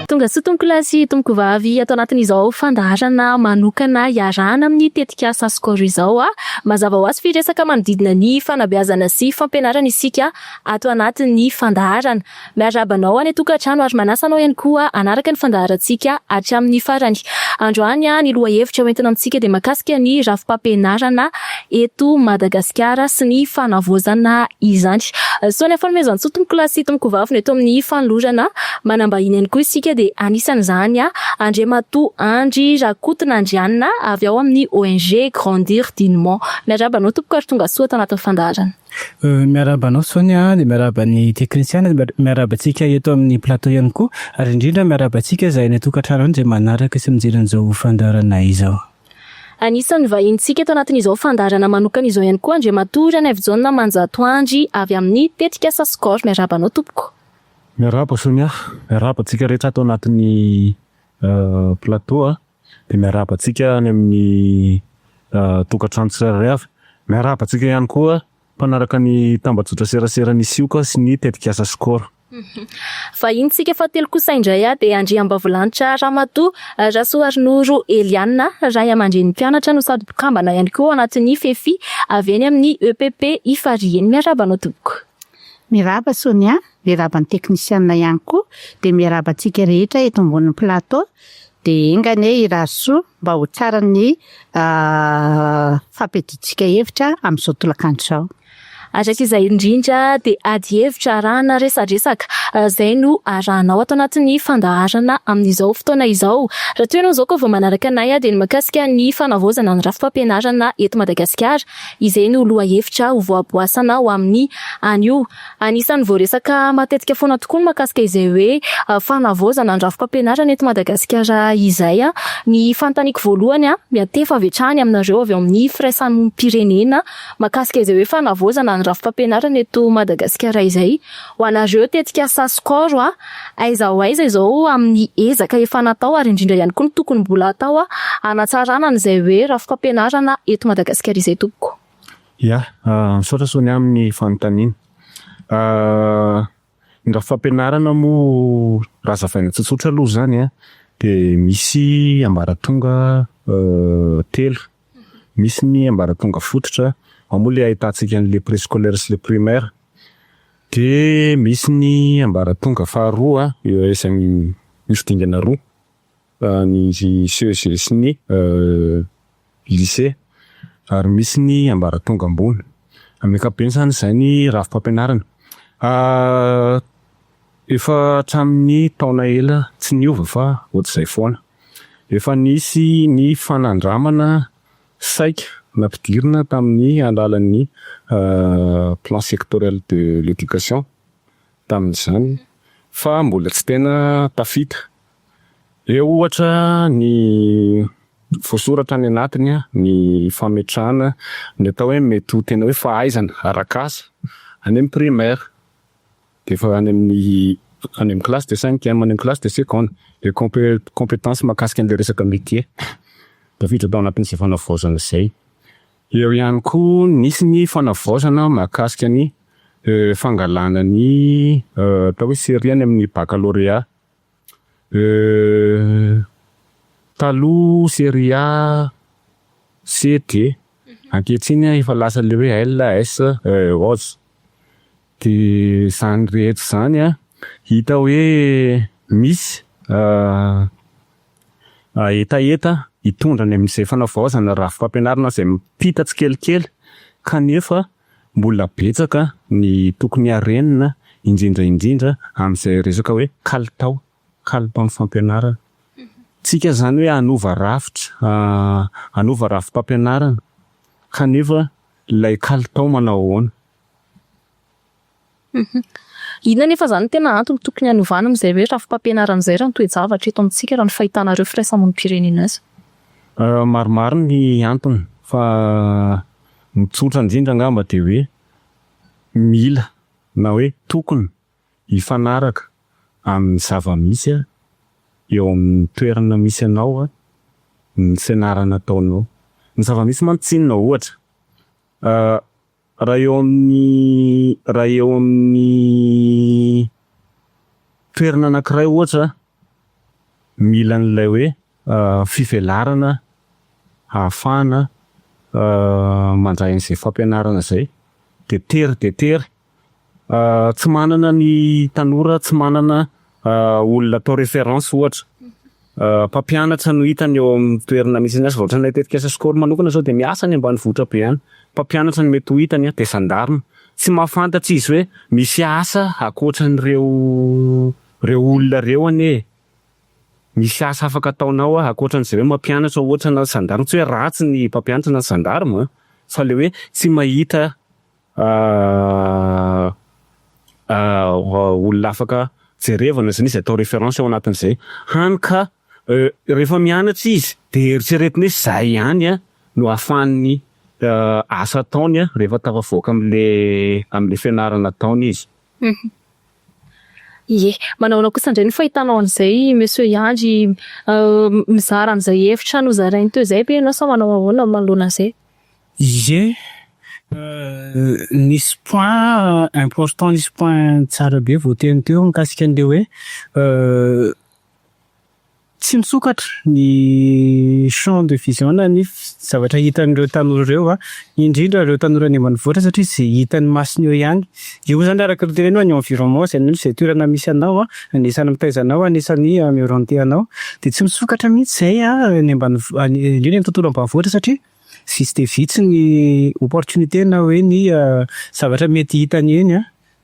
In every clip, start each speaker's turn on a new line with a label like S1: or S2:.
S1: Tonga soa tomoklasy, tomoko-vavy, atao anatin'izao fandaharana manokana iarahana amin'ny tetikasa skôro izao mazava ho azy firesaka manodidina ny fanabeazana sy fampianarana isika ato anatin'ny fandaharana. Miarahaba anao any tokantrano ary manasa anao ihany koa anaraka ny fandaharantsika hatramin'ny farany. Androany ny lohahevitra hoentina amintsika dia mahakasika ny rafim-pampianarana eto Madagasikara sy ny fanavaozana izany. So ny afanomezana soa tomoklasy, tomoko-vavy eto amin'ny fanolorana manambahiny ihany koa isika dia anisan'izany Andriamatoa 𝗥𝗔𝗙𝗜-𝗤𝗤𝗏 avy ao amin'ny ONG Grandir Dignement. Miarahaba anao tompoko ary tonga soa tao anatin'ny fandaharana.
S2: Miarahaba anao Sonia, dia miarahaba ny teknisiana, miarahaba antsika eto amin'ny plateau ihany koa, ary indrindra miarahaba antsika izay ny tokantrano izay manaraka sy mijery an'izao fandaharana izao.
S1: Anisan'ny vahintsika eto anatin'izao fandaharana manokana izao ihany koa Andriamatoa 𝗥𝗏-𝗤𝗏𝗏 avy amin'ny tetikasa skôro. Miarahaba anao tompoko.
S3: Miarahaba Sonia, miarahaba antsika rehetra atao anatin'ny plateau dia miarahaba antsika any amin'ny tokantrano tsirairay avy. Miarahaba antsika ihany koa mpanaraka ny tambazotra serasera ny sioka sy ny tetikasa skôro.
S1: Vahintsika fahatelo kosa indray dia Andriambavilanitra Ramatoa Rasoarinoro Eliana, ray aman-dren'ny mpianatra no sady mpikambana ihany koa anatin'ny FEFFI avy eny amin'ny EPP Ifarihy. Miarahaba anao tompoko.
S4: Miarahaba Sonia, miarahaba ny teknisiana ihany koa, dia miarahaba antsika rehetra eto ambonin'ny plateau, dia engane iraso mba ho tsara ny fampidintsika hevitra amin'izao tolakandro izao.
S1: Atraky izay indrindra dia ady hevitra arahana resadresaka izay no arahanao ato anatin'ny fandaharana amin'izao fotoana izao. Raha toa ianao izao koa vao manaraka anay dia ny mahakasika ny fanavaozana ny rafim-pampianarana eto Madagasikara, izay no lohahevitra ho voaboasana ho amin'ny anio. Anisan'ny voaresaka matetika foana tokoa ny mahakasika izay hoe fanavaozana ny rafim-pampianarana eto Madagasikara izay. Ny fanontaniako voalohany miantefa avy hatrany aminareo avy amin'ny firaisanim-pirenena mahakasika izay hoe fanavaozana ny rafim-pampianarana eto Madagasikara izay. Ho anareo tetikasa skôro aiza ho aiza izao amin'ny ezaka efa natao ary indrindra ihany koa ny tokony mbola atao hanatsarana izay hoe rafim-pampianarana eto Madagasikara izay tompoko.
S3: Misaotra Sonia amin'ny fanontaniana. Ny rafim-pampianarana moa raha zavaina tsotsotra aloha izany dia misy ambaratonga telo. Misy ny ambaratonga fototra, ao moa ilay ahitantsika an'ilay préscolaire sy ilay primaire. Dia misy ny ambaratonga faharoa izay misy dingana roa, ny CEG sy ny lycée, ary misy ny ambaratonga ambony. Amin'ny ankapobeny izany izay ny rafim-pampianarana. Efa hatramin'ny taona ela tsy niova fa ohatr'izay foana. Efa nisy ny fanandramana saika nampidirina tamin'ny alalan'ny plan sectoriel de l'éducation tamin'izany, fa mbola tsy tena tafita. Eo ohatra ny voasoratra any anatiny ny fametrahana ny atao hoe mety ho tena hoe fahaizana arak'asa any amin'ny primaire, dia efa any amin'ny classe de 5e, any amin'ny classe de seconde, les compétences mahakasika an'ilay resaka métier tafiditra tao anatin'izay fanavaozana izay. Eo ihany koa nisy ny fanavaozana mahakasika ny fangalana ny atao hoe série any amin'ny baccalauréat. Taloha série A, C, D, ankehitriny efa lasa ilay hoe L, S, OZ. Dia izany rehetra izany hita hoe misy etaeta hitondra any amin'izay fanavaozana rafim-pampianarana izay mipita tsikelikely, kanefa mbola betsaka ny tokony harenina indrindra amin'izay resaka hoe kalitao amin'ny fampianarana. Tsika izany hoe hanova rafitra, hanova rafim-pampianarana, kanefa ilay kalitao manao ahoana.
S1: Inona nefa izany tena antony tokony hanovana amin'izay hoe rafim-pampianarana izay raha ny toe-javatra eto amintsika raha ny fahitanareo firaisamonim-pirenena azy?
S3: Maromaro ny antony, fa mitsotra indrindra angamba dia hoe mila na hoe tokony hifanaraka amin'ny zava-misy eo amin'ny toerana misy anao ny fianarana ataonao. Ny zava-misy mantsinina ohatra. Raha eo amin'ny toerana anankiray ohatra mila an'ilay hoe fivelarana ahafahana mandray an'izay fampianarana zay. Tetery tsy manana ny tanora, tsy manana olona atao référence ohatra. Mpampianatra no hitany eo amin'ny toerana misy azy. Ohatra ny tetika sakoly manokana zao de miasa any ambanivohitra be any. Mpampianatra no mety ho hitany de sandarina. Tsy mahafantatra izy hoe misy asa ankoatran'ireo olona reo anie. Misy asa afaka ataonao ankoatran'izay hoe mampianatra ohatra na sandarima. Tsy hoe ratsy ny mpampianatra na sandarima fa le hoe tsy mahita olona afaka jerevana zany izy atao référence ao anatin'izay. Hany ka rehefa mianatra izy de eritreretiny hoe zay ihany no ahafahany asa ataony rehefa tafavoaka am'le fianarana ataony izy.
S1: Ie, manao kosa indray ny fahitanao an'izay monsieur Iandry mizara an'izay hevitra nozarainy teo zay be ianao sa manao ahoana manoloana an'izay?
S2: Ie, nisy point important, nisy point tsara be voateny teo mikasika an'le hoe tsy misokatra ny champ de vision na ny zavatra hitan'ireo tanora ireo indrindra ireo tanora any ambanivohitra satria izay hitan'ny masony eo ihany. Io zany araka ny tenenao ny environnement izay toerana misy anao anisany mitaiza anao, anisany miorienté anao de tsy misokatra mihitsy zay ny indrindra ny tontolo ambanivohitra satria vitsy de vitsy ny opportunité na hoe ny zavatra mety hitany eny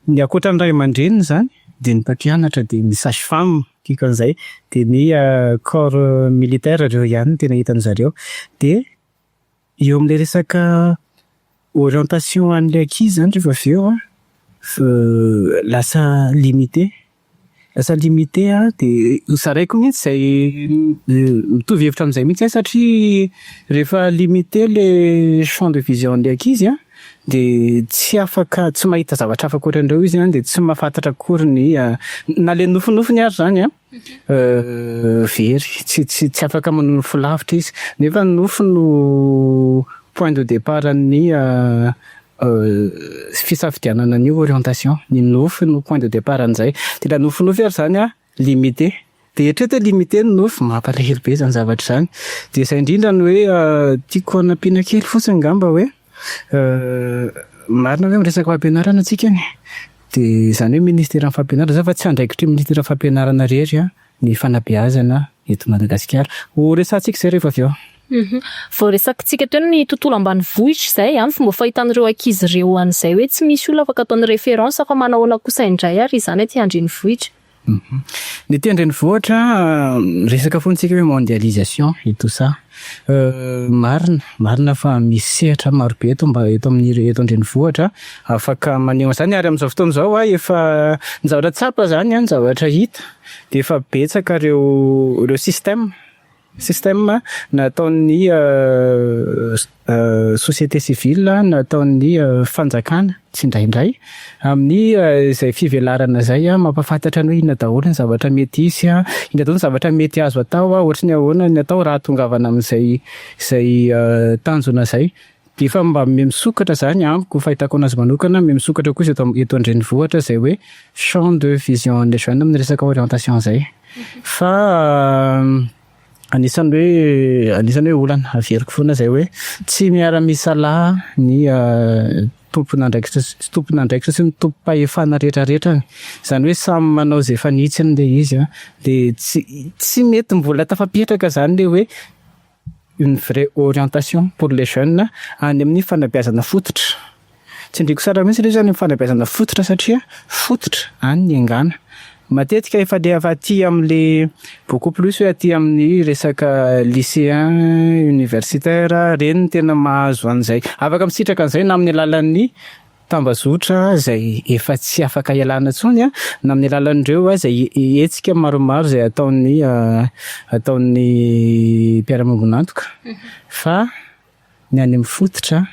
S2: ny ankoatran'ny ray aman-dreniny zany de ny mpampianatra de ny sage-femme kikan'izay de ny corps militaire reo ihany tena hitan'zareo. De eo amin'ilay resaka orientation an'ilay ankizy zany rehefa avy eo lasa limité de saraiko mihitsy zay mitovy hevitra amin'izay mihitsy satria rehefa limité le champ de vision an'ilay ankizy de tsy mahita zavatra afaka ohatran'ireo izy de tsy mahafantatra akory ny na le nofinofiny ary zany very tsy afaka manonofo lavitra izy nefa nofo no point de départ ny fisafidianana ny orientation. Ny nofo no point de départ an'izay de la nofinofy ary zany limité de eritrereto limité ny nofo mampalahelo be zany zavatra zany. De zay indrindra ny hoe tiako hanampiana kely fotsiny ngamba hoe marina hoe miresaka fampianarana antsika de zany hoe ministère ny fampianarana zay fa tsy andraikitry ministère ny fampianarana rery ny fanabeazana eto Madagasikara ho resantsika zay rehefa avy eo.
S1: Vao resakitsika teo ny tontolo ambanivohitra zay fomba fahitan'ireo ankizy ireo an'izay hoe tsy misy olona afaka ataony référence fa manahoana kosa indray ary izany aty andrenivohitra.
S2: Ny ety andrenivohitra resaka foantsika hoe mondialisation et tout ça. Marina fa misy sehatra maro be eto andrenivohitra afaka maneho zany ary amin'izao fotoana izao efa ny zavatra tsapa zany ny zavatra hita de efa betsaka ireo système nataon'ny société civile, nataon'ny fanjakana tsy indraindray amin'ny izay fivelarana zay mampafantatra ny hoe inona daholo ny zavatra mety hisy inona daholo ny zavatra mety azo atao ohatry ny ahoana ny atao raha tongavana amin'izay tanjona zay. De efa mba misokatra zany amiko fahitako anazy manokana misokatra kosa eto andrenivohitra zay hoe champ de vision les jeunes amin'ny resaka orientation zay fa anisany hoe olana averiko foana zay hoe tsy miara-misalaha ny tompona andraikitra sy ny tompo-pahefana rehetrarehetra zany hoe samy manao zay fanitsiny le izy de tsy mety mbola tafapetraka zany le hoe une vraie orientation pour les jeunes any amin'ny fanabeazana fototra. Tsy ndriko sara mihitsy le zany fanabeazana fototra satria fototra any ny angana matetika efa le aty am'le beaucoup plus hoe aty amin'ny resaka lycéen universitaire reny tena mahazo an'izay afaka misitraka an'izay na amin'ny alalan'ny tambazotra zay efa tsy afaka ialana tsony na amin'ny alalan'ireo zay etsika maromaro zay ataon'ny mpiara-mambonantoka fa ny any amin'ny fototra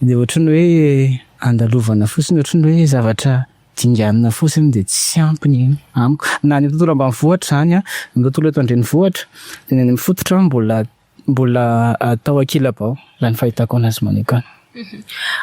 S2: de ohatrany hoe andalovana fotsiny ohatrany hoe zavatra dinganina fotsiny de tsy ampiny amiko na ny tontolo ambanivohitra zany ny tontolo eto andrenivohitra de ny any amin'ny fototra mbola atao 𝐀𝐧𝐝𝐫𝐲 raha ny fahitako anazy manokana.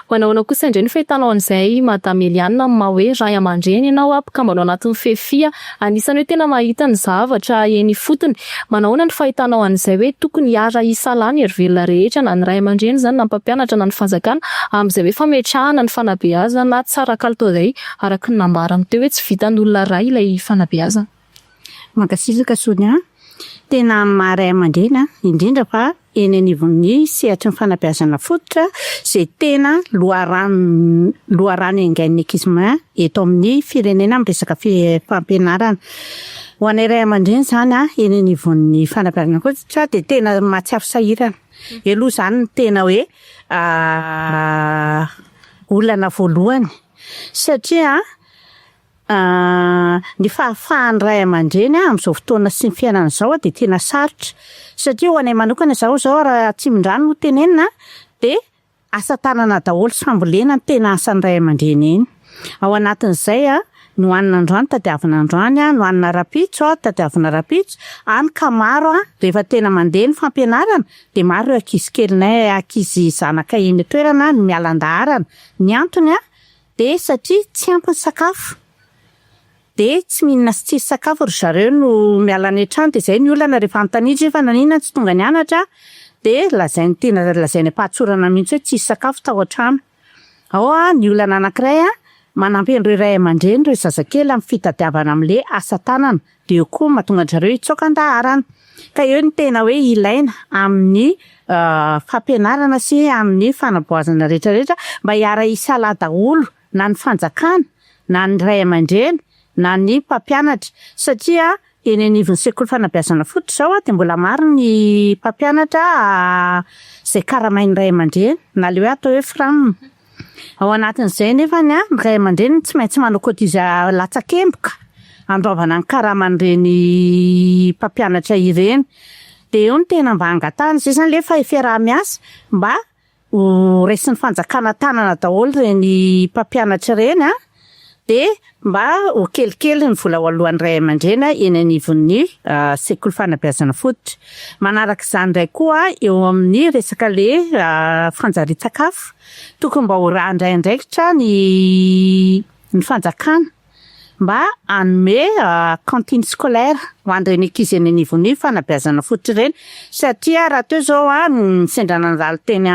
S1: Hoanao kosa indray ny fahitanao an'izay Madame Eliane amin'ny maha hoe ray aman-dreny ianao mpikambana ao anatin'ny FEFFI anisany hoe tena mahita ny zavatra eny fotony. Manao ahoana ny fahitanao an'izay hoe tokony hiara isalahy ny hery velona rehetra na ny ray aman-dreny zany na ny mpampianatra na ny fanjakana amin'izay hoe fametrahana ny fanabeazana tsara kalitao izay araka ny nambarany teo hoe tsy vitan'olona ray ilay fanabeazana.
S4: Mankasitraka Sonia, tena maharay aman-dreny indrindra fa eny anivon'ny sehatry ny fanabeazana fototra izay tena loharano engain'ny 𝐄𝐥𝐢𝐚 eto amin'ny firenena amin'ny resaka fampianarana. Ho anay ray aman-dreny zany eny anivon'ny fanabeazana fototra dia tena mahatsiaro sahirana. Aloha zany ny tena hoe olana voalohany satria ny fahafahan'ny ray aman-dreny amin'izao fotoana sy ny fiainana izao dia tena sarotra satria ho anay manokana zao raha Tsimondrano no tenenina dia asa tanana daholo sy fambolena tena asan'ny ray aman-dreny eny. Ao anatin'izay no hanina androany tadiavina androany, no hanina rapitso tadiavina rapitso, any ka maro rehefa tena mandeha ny fampianarana dia maro ireo ankizy kelinay ankizy zanaka eny toerana no mialan-daharana. Ny antony dia satria tsy ampy ny sakafo. Dia tsy mihinana sy tsisy sakafo ry zareo no miala any an-trano dia izay ny olana rehefa anontaniana fa nanina tsy tonga nianatra dia lazainy tena lazainy ampahatsorana mihitsy hoe tsisy sakafo tao an-trano. Ao ny olana anankiray manampy an'ireo ray aman-dreny ireo zazakely amin'ny fitadiavana amin'ilay asa tanana dia eo koa mahatonga zareo hitsoaka an-daharana. Ka eo ny tena hoe ilaina amin'ny fampianarana sy amin'ny fanaboazana rehetrarehetra mba hiara isalahy daholo na ny fanjakana na ny ray aman-dreny na ny mpampianatra satria eny anivon'ny sekoly fanabeazana fototra izao dia mbola maro ny mpampianatra izay karamain'ny ray aman-dreny na ilay hoe atao hoe frame. Ao anatin'izay nefa ny ray aman-dreny tsy maintsy manao kotiza latsakemboka androvana ny karaman'ireny mpampianatra ireny. Dia eo ny tena mba hangatahana izay zany ilay fa fiaraha-miasa mba ho raisin'ny fanjakana tanana daholo ireny mpampianatra ireny dia mba ho kelikely ny vola alohan'ny ray aman-dreny eny anivon'ny sekoly fanabeazana fototra. Manaraka izany indray koa eo amin'ny resaka ilay fanjarian-tsakafo tokony mba ho raha indraindrakitra ny fanjakana mba hanome cantine scolaire ho an'ireny ankizy eny anivon'ny fanabeazana fototra ireny satria raha teo izao ny sendra nandalo teny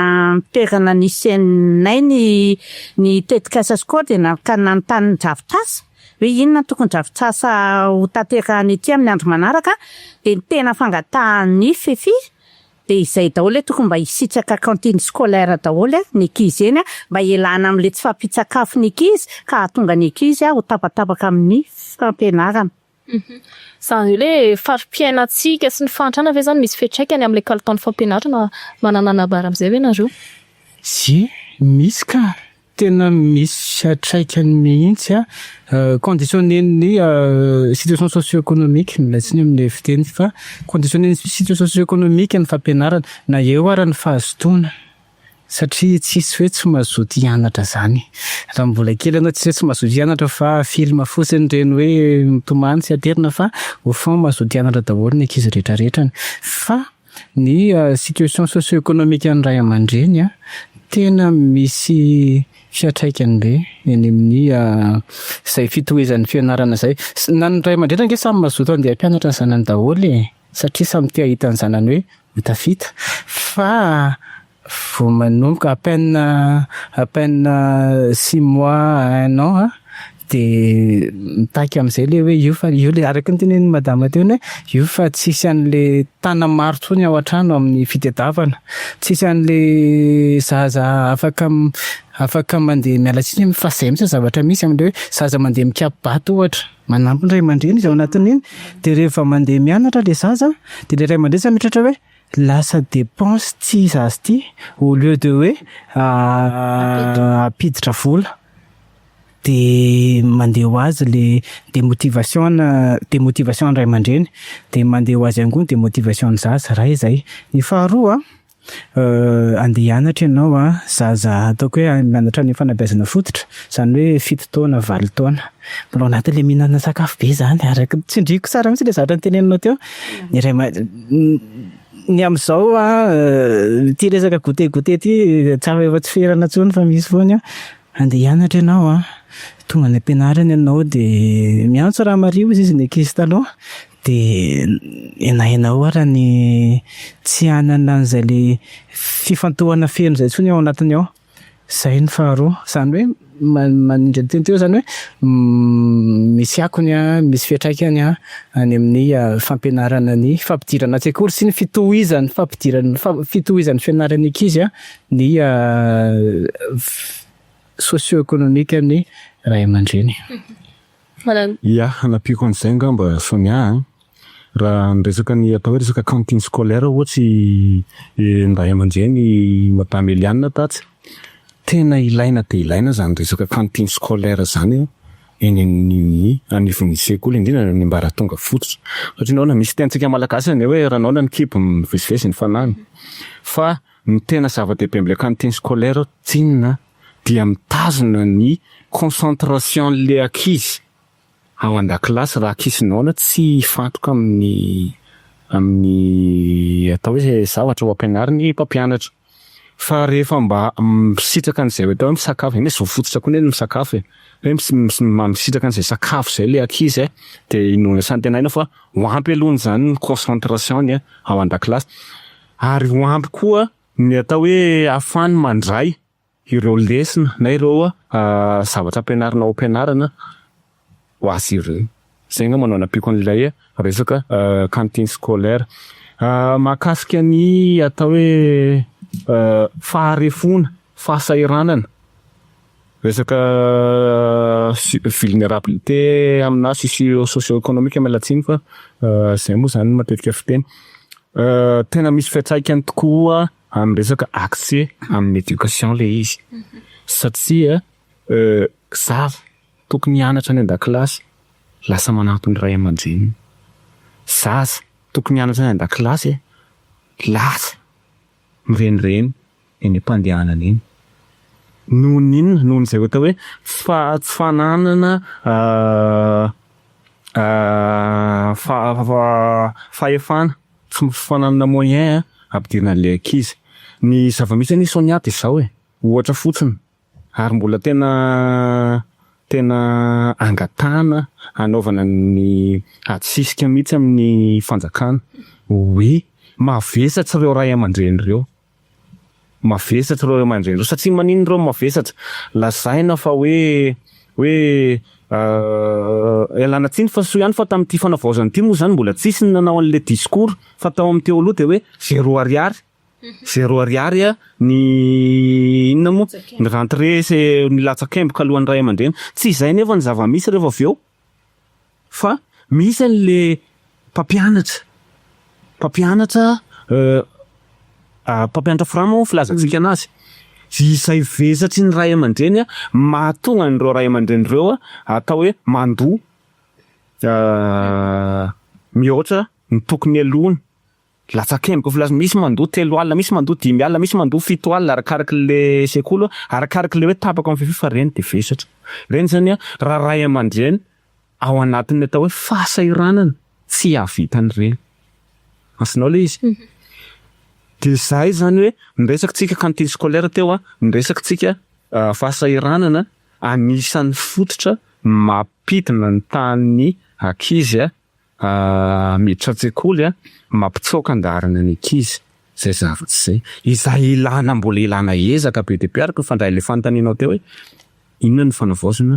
S4: toerana nisy anay ny 𝐀𝐧𝐝𝐫𝐲 dia nanontany ny dravitr'asa hoe inona tokony dravitr'asa ho tanterahany ety amin'ny andro manaraka dia ny tena fangatahan'ny FEFFI dia izay daholo hoe tokony mba hisitraka cantine scolaire daholo ny ankizy eny mba hialana amin'ilay tsy fampitsakafo ny ankizy ka hahatonga ny ankizy ho tapatapaka amin'ny fampianarana.
S1: Izany hoe farim-piainantsika sy ny fahantrana ve zany misy fiantraikany amin'ilay kalitaon'ny fampianarana manana anabara amin'izay ve nareo?
S2: Misy ka tena misy atraikany mihitsy conditionnen'ny situation socio-économique milatsiny amin'ny fiteny fa conditionnen'ny situation socio-économique ny fampianarana na eo ara ny fahazotoana satria tsisy hoe tsy mazoto hianatra zany. Raha mbola kely ianao tsy hoe tsy mazoto hianatra fa filma fotsiny ireny hoe mitomany tsy aterina fa au fond mazoto hianatra daholo ny ankizy rehetrarehetra. Fa ny situation socio-économique an'ny ray aman-dreny tena misy fiatraikany be eny amin'ny izay fitohizan'ny fianarana izay. Na ny ray aman-dreny ange samy mazoto andeha hampianatra ny zanany daholo satria samy tia hita ny zanany hoe ho tafita. Fa vao manomboka à peine 6 mois 1 an dia mitaky amin'izay le hoe io le araka ny tenen'ny madama teo hoe io fa tsisy an'le tana maro tsony ao an-trano amin'ny fitadiavana, tsisy an'le zaza afaka mandeha mialatsiny fa izay mihitsy zavatra misy amin'le hoe zaza mandeha mikapobato ohatra manampy ny ray aman-dreny izy ao anatin'iny dia rehefa mandeha mianatra le zaza dia le ray aman-dreny sa mitratra hoe lasa dépense ty zazy ty au lieu de hoe apiditra vola dia mandeha ho azy le démotivation ny ray aman-dreny dia mandeha ho azy angoany démotivation ny zaza raha izay. Ny faharoa andeha hianatra ianao zaza ataoko hoe mianatra ny fanabeazana fototra izany hoe 7 taona 8 taona mbola ao anatin'ilay mihinana sakafo be zany araka tsindriko tsara mihitsy ilay zavatra ny teneninao teo. ny am'izao ty resaka goûter ty tsy efa tsy ferana intsony fa misy foana andeha hianatra ianao tonga any am-pianarana ianao de miantso raha mario izy ny ankizy taloha de enainao raha ny tsy anana an'izay le fifantohana feno zay intsony ao anatiny ao. Zay ny faharoa, zany hoe manindry ny teny teo zany hoe misy akony misy fiantraikany any amin'ny fampianarana ny fampidirana an-tsekoly sy ny fitohizan'ny fianaran'ny ankizy ny socio-économique amin'ny ray aman-dreny.
S3: Ia, hanapiko an'izay ngamba Sonia raha resaka ny atao hoe resaka cantine scolaire ohatsy ny ray aman-dreny Madame Eliane tatsy tena ilaina de ilaina zany resaka cantine scolaire zany eny amin'ny anivon'ny sekoly indrindra ny ambaratonga fototra satria naona misy tentsika malagasy ny hoe raha naona ny kibo mivezivezy ny fanany fa ny tena zava-dehibe am'le cantine scolaire tsinona dia mitazona ny concentration le ankizy ao an-dakilasy raha ankizy naona tsy fantoka amin'ny atao hoe zavatra ho ampianariny mpampianatra fa rehefa mba misitraka an'izay hoe atao hoe misakafo eny zao fototra koa ny misakafo hoe misitraka an'izay sakafo zay le ankizy de Inona santenaina fa ho ampy alohany zany ny concentration ao an-dakilasy ary ho ampy koa ny atao hoe afahany mandray ireo lesona na ireo zavatra ampianarina ao ampianarana ho azy ireo. Zay nga manao napiko an'ilay resaka cantine scolaire. Mahakasika ny atao hoe faharefona, fahasairanana, resaka vulnérabilité amina socio-économique amelatsiny fa zay moa zany matetika fiteny. Tena misy fiantraikany tokoa amin'ny resaka accès amin'ny éducation le izy satria zava tokony hianatra any an-dakilasy lasa manantony ray aman-dreny, zaza tokony hianatra any an-dakilasy lasa mirenireny eny am-pandehanana eny nohon'inona zay atao hoe tsy fananana fahefana tsy fananana moyen ampidirana le ankizy. Ny zava-misy ny Sonia de zao ohatra fotsiny ary mbola tena angatana anaovana ny atsisika mihitsy amin'ny fanjakana hoe mavesatra ireo ray aman-dreny ireo, mavesatra ireo ray aman-dreny ireo satria manino ireo mavesatra lazaina fa hoe elana tsiny fa so ihany fa tamin'ity fanavaozana ity moa zany mbola tsisy ny nanao an'le discours fa tao amin'ny teo aloha de hoe 0 ariary ny inona moa ny rentrée c'est ny latsa-kemboka alohan'ny ray aman-dreny tsy izay nefa ny zava-misy rehefa avy eo fa misy an'le mpampianatra frama filazantsika anazy izay vesatry ny ray aman-dreny mahatonga n'ireo ray aman-dreny ireo atao hoe mandoa mihoatra ny tokony alohany latsa-kemboka filaza misy mandoa 3 alina, misy mandoa 5 alina, misy mandoa 7 alina arakaraky le sekoly arakaraky le hoe tapaka amin'ny FEFFI fa reny de vesatra reny zany raha ray aman-dreny ao anatin'ny atao hoe fahasairanana tsy havitan'ireny asinao le izy. De zay zany hoe niresaka tsika cantine scolaire teo niresaka tsika fahasairanana anisan'ny fototra mampidina ny tanin'ny ankizy miditra an-tsekoly mampitsoaka andarana ny ankizy zay zavatra zay izay ilana mbola ilana ezaka be de be araka fandray le fanontanianao teo hoe inona ny fanavaozana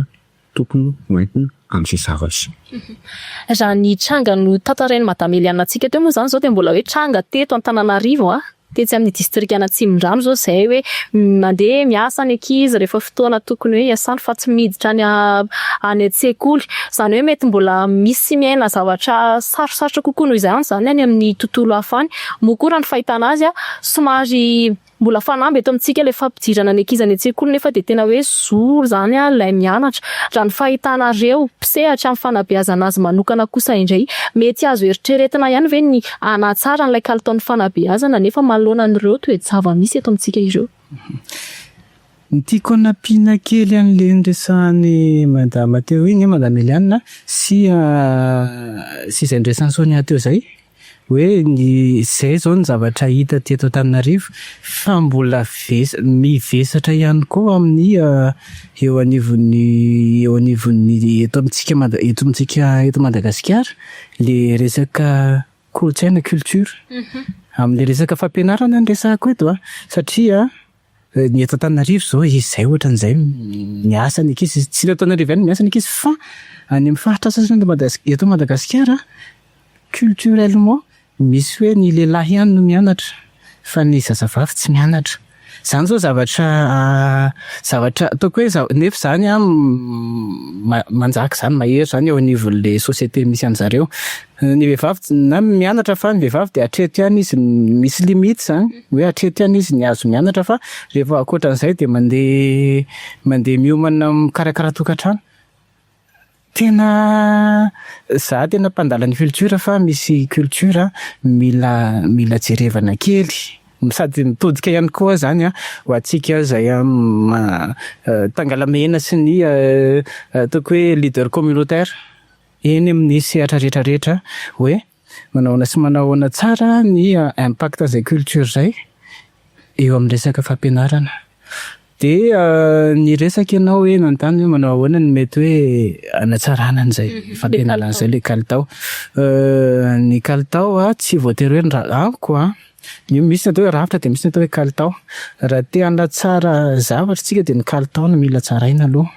S3: tokony hoentina amin'izay zavatra.
S1: Raha ny tranga no tantarainy Madame Eliane antsika teo moa zany zao de mbola hoe tranga teto Antananarivo tetsy amin'ny district Anatsimondrano zao zay hoe mandeha miasa ny ankizy rehefa fotoana tokony hoe iasany fa tsy miditra any an-tsekoly zany hoe mety mbola misy miaina zavatra sarosarotra kokoa noho izany zany any amin'ny tontolo hafany mokora ny fahitana azy somary mbola fanamby eto amintsika le fampidirana ny ankizy any an-tsekoly nefa de tena hoe zoro zany lay mianatra raha ny fahitanareo mpisehatra amin'ny fanabeazana azy manokana kosa indray mety azo eritreretina ihany ve ny hanatsara n'ilay kalitaon'ny fanabeazana nefa manoloana an'ireo toe-java misy eto amintsika ireo.
S2: Ny tiako anampiana kely an'le nresahany madama teo iny Madame Eliane sy izay nresahany Sonia teo zay hoe zay zao ny zavatra hita teto Antananarivo fa mbola mivesatra ihany koa amin'ny eo anivon'ny eto Madagasikara le resaka kolontsaina culture amin'le resaka fampianarana ny resako eto satria ny eto Antananarivo zao izay ohatran'izay miasa ny ankizy tsy eto Antananarivo ihany miasa ny ankizy fa any amin'ny faritra sasany eto Madagasikara culturellement misy hoe ny lehilahy ihany no mianatra fa ny zazavavy tsy mianatra. Zany zao zavatra ataoko hoe nefa zany manjaka zany mahery zany eo anivon'le société misy an'zareo. Ny vehivavy na mianatra fa ny vehivavy dia hatreto ihany izy misy limite zany hoe hatreto ihany izy ny azo mianatra fa rehefa ankoatran'izay dia mandeha miomana mikarakara tokantrano. Tena mpandala ny culture fa misy culture mila jerevana kely sady mitodika ihany koa zany ho antsika zay tangalamena sy ny ataoko hoe leader communautaire eny amin'ny sehatra rehetrarehetra hoe manaona sy manahoana tsara ny impact zay culture zay eo amin'ny resaka fampianarana. Dia ny resaka ianao hoe nanontany hoe manao ahoana ny mety hoe hanatsarana an'izay fampianarana an'izay le kalitao. Ny kalitao tsy voatery hoe amiko misy natao hoe rafitra dia misy natao hoe kalitao. Raha te hanatsara zavatra tsika dia ny kalitao no mila tsaraina aloha.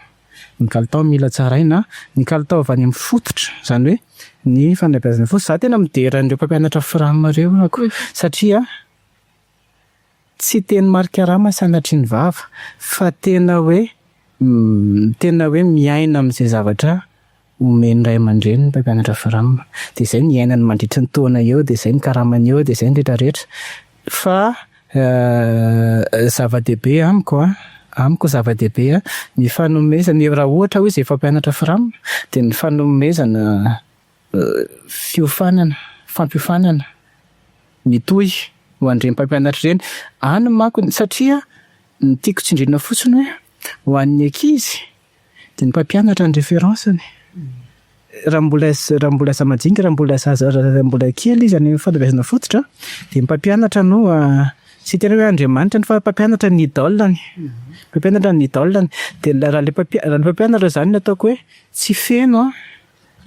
S2: Ny kalitao mila tsaraina, ny kalitao avy any amin'ny fototra zany hoe ny fanabeazana fototra. Za tena midera an'ireo mpampianatra firamina ako satria tsy teny marika rama sanatry ny vava fa tena hoe miaina amin'izay zavatra omeny ray aman-dreny ny mpampianatra firamina. Dia izay ny iainany mandritra ny taona eo, dia izay ny karamany eo, dia izay ny rehetrarehetra. Fa zava-dehibe amiko zava-dehibe ny fanomezana raha ohatra hoe izay fampianatra firamina dia ny fanomezana fampiofanana mitohy ho an'ireny mpampianatra ireny any manko satria ny tiako tsindriana fotsiny hoe ho an'ny ankizy dia ny mpampianatra ny référenceny. Raha mbola samajinika, raha mbola kely izy any fanabeazana fototra dia ny mpampianatra no tsy tena hoe Andriamanitra fa mpampianatra ny idolany. Mpampianatra ny idolany dia raha ny mpampianatra zany nataoko hoe tsy feno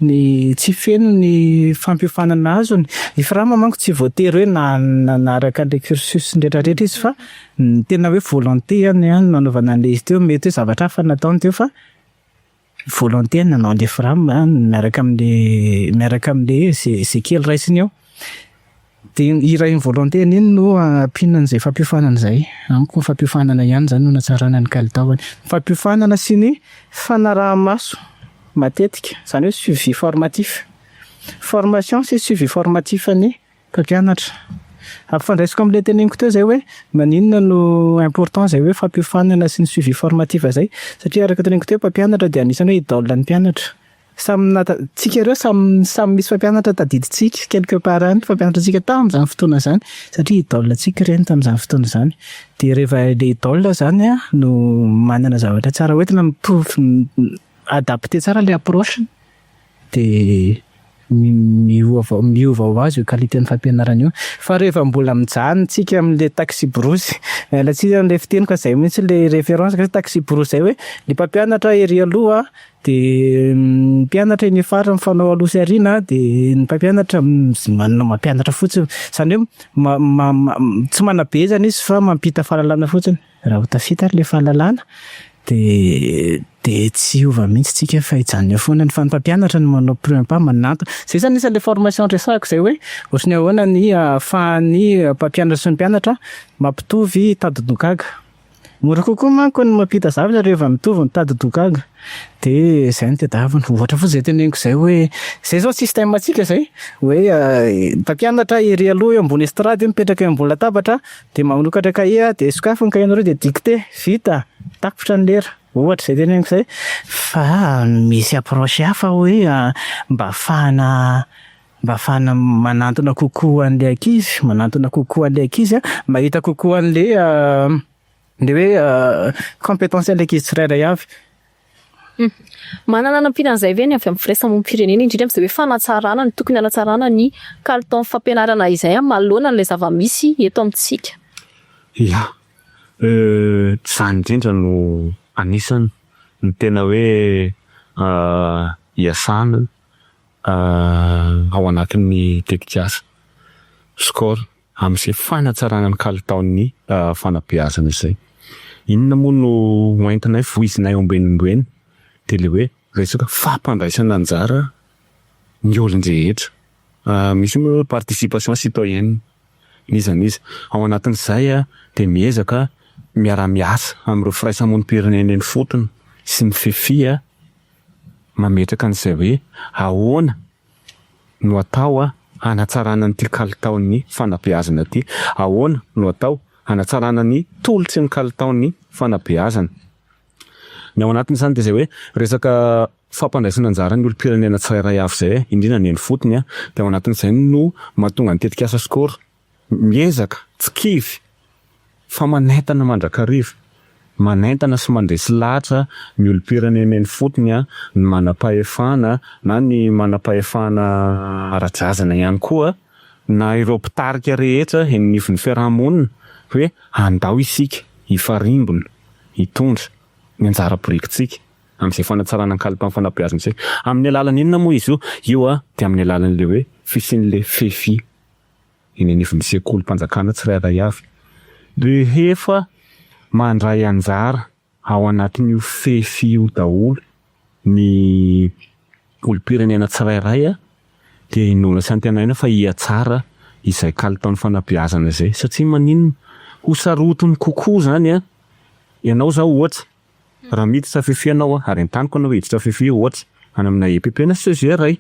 S2: ny fampiofanana azony. Ny firama manko tsy voatery hoe nanaraka an'ilay cursus rehetrarehetra izy fa tena hoe volonté nanaovana an'ilay izy teo, mety hoe zavatra hafa nataony teo fa volonté nanao an'ilay firama miaraka amin'ilay zay kely raisiny eo. Dia iray volonté iny no ampiana an'izay fampiofanana izay. Amiko fampiofanana ihany zany no natsarana ny kalitaony. Fampiofanana sy ny fanaraha-maso matetika zany hoe suivi formatif. Formation sy suivi formatif ny mpampianatra. Ampifandraisiko amin'ilay teneniko teo zay hoe maninona no important zay hoe fampiofanana sy ny suivi formatif zay satria araka teneniko teo mpampianatra dia anisany hoe idole ny mpianatra. Tsika ireo samy misy fampianatra tadiditsika quelque part any fampianatra tsika tamin'izany fotoana zany satria idole tsika ireny tamin'izany fotoana zany. Dia rehefa ilay idole zany no manana zavatra tsara hoentina mitovy adapté tsara ilay approche dia miova ho azy io qualité ny fampianarana io. Fa rehefa mbola mijanona tsika amin'ilay 𝐾𝐥𝐢𝐴 alatsika amin'ilay fiteniko izay mihitsy ilay référence ka 𝐾𝐥𝐢𝐴 zay hoe ny mpampianatra ery aloha dia mpianatra eny afara mifanao aloha sy aoriana dia ny mpampianatra mampianatra fotsiny izany hoe tsy manabezana izy fa mampita fahalalana fotsiny. Raha ho tafita ilay fahalalana dia tsy hiova mihitsy tsika fa hijanona foana fa ny mpampianatra no manao premier pas manantona. Izay zany isan'ilay formation resahako izay hoe ohatrany ahoana ny ahafahan'ny mpampianatra sy ny mpianatra mampitovy tady-dogaga. Mora kokoa manko ny mampita zavatra rehefa mitovy ny tady-dogaga. Dia izay no tadiavina. Ohatra fotsiny izay teneniko izay hoe izay zao système antsika izay hoe mpampianatra ery aloha eo ambony estrady mipetraka eo ambony latabatra dia manokatra kahie dia sokafy ny kahianareo dia dicté vita takitra ny lera. Ohatra izay teneniko izay fa misy approche hafa hoe mba ahafahana manantona kokoa an'ilay ankizy, mahita kokoa an'ilay hoe compétence an'ilay ankizy tsirairay avy.
S1: Manana nampian'izay ve ny avy amin'ny firaisamonim-pirenena indrindra amin'izay hoe fanatsarana ny tokony hanatsarana ny kalitao fampianarana izay manoloana n'ilay zava-misy eto amintsika.
S3: Ya, zany indrindra no anisany ny tena hoe iasana ao anatin'ny 𝐂𝐥𝐢𝐴 amin'izay fanatsarana ny kalitaon'ny fanabeazana izay. Inona moa no hoentinay voizinay ombenimbeniny dia le hoe resaka fampandraisana anjara ny olon-drehetra. Misy moa participation citoyenne nizaniza. Ao anatin'izay dia miezaka miara-miasa amin'ireo firaisamonim-pirenena eny fotony sy ny FEFFI mametraka an'izay hoe ahoana no atao hanatsarana ny kalitaon'ny fanabeazana ity, ahoana no atao hanatsarana ny tolotsy ny kalitaon'ny fanabeazana. Ny ao anatin'izany dia izay hoe resaka fampandraisana anjara ny olom-pirenena tsirairay avy izay indrindra ny eny fotony dia ao anatin'izay no mahatonga ny 𝐾𝐧𝐝𝐫𝐲 miezaka tsy kivy fa manaintana mandrakariva, manaintana sy mandresy lahatra ny olom-pirenena eny fotony ny manam-pahefana na ny manam-pahefana ara-drazana ihany koa na ireo mpitarika rehetra eny nifiny fiarahamonina hoe andao isika hifarimbona hitondra ny anjara birikintsika amin'izay fanatsarana ny kalitaon'ny fanabeazana izay. Amin'ny alalan'ny inona moa izy io dia amin'ny alalan'ilay hoe fisian'ilay FEFFI eny nifiny sekolim-panjakana tsirairay avy. Rehefa mandray anjara ao anatin'io FEFFI io daholo ny olom-pirenena tsirairay dia Inona sy antenaina fa hiatsara izay kalitaon'ny fanabeazana izay satria maninona ho sarotiny kokoa zany ianao zao ohatra raha miditra FEFFI ianao ary an-taniko anao hiditra FEFFI ohatra any amina EPP na 𝐶𝐺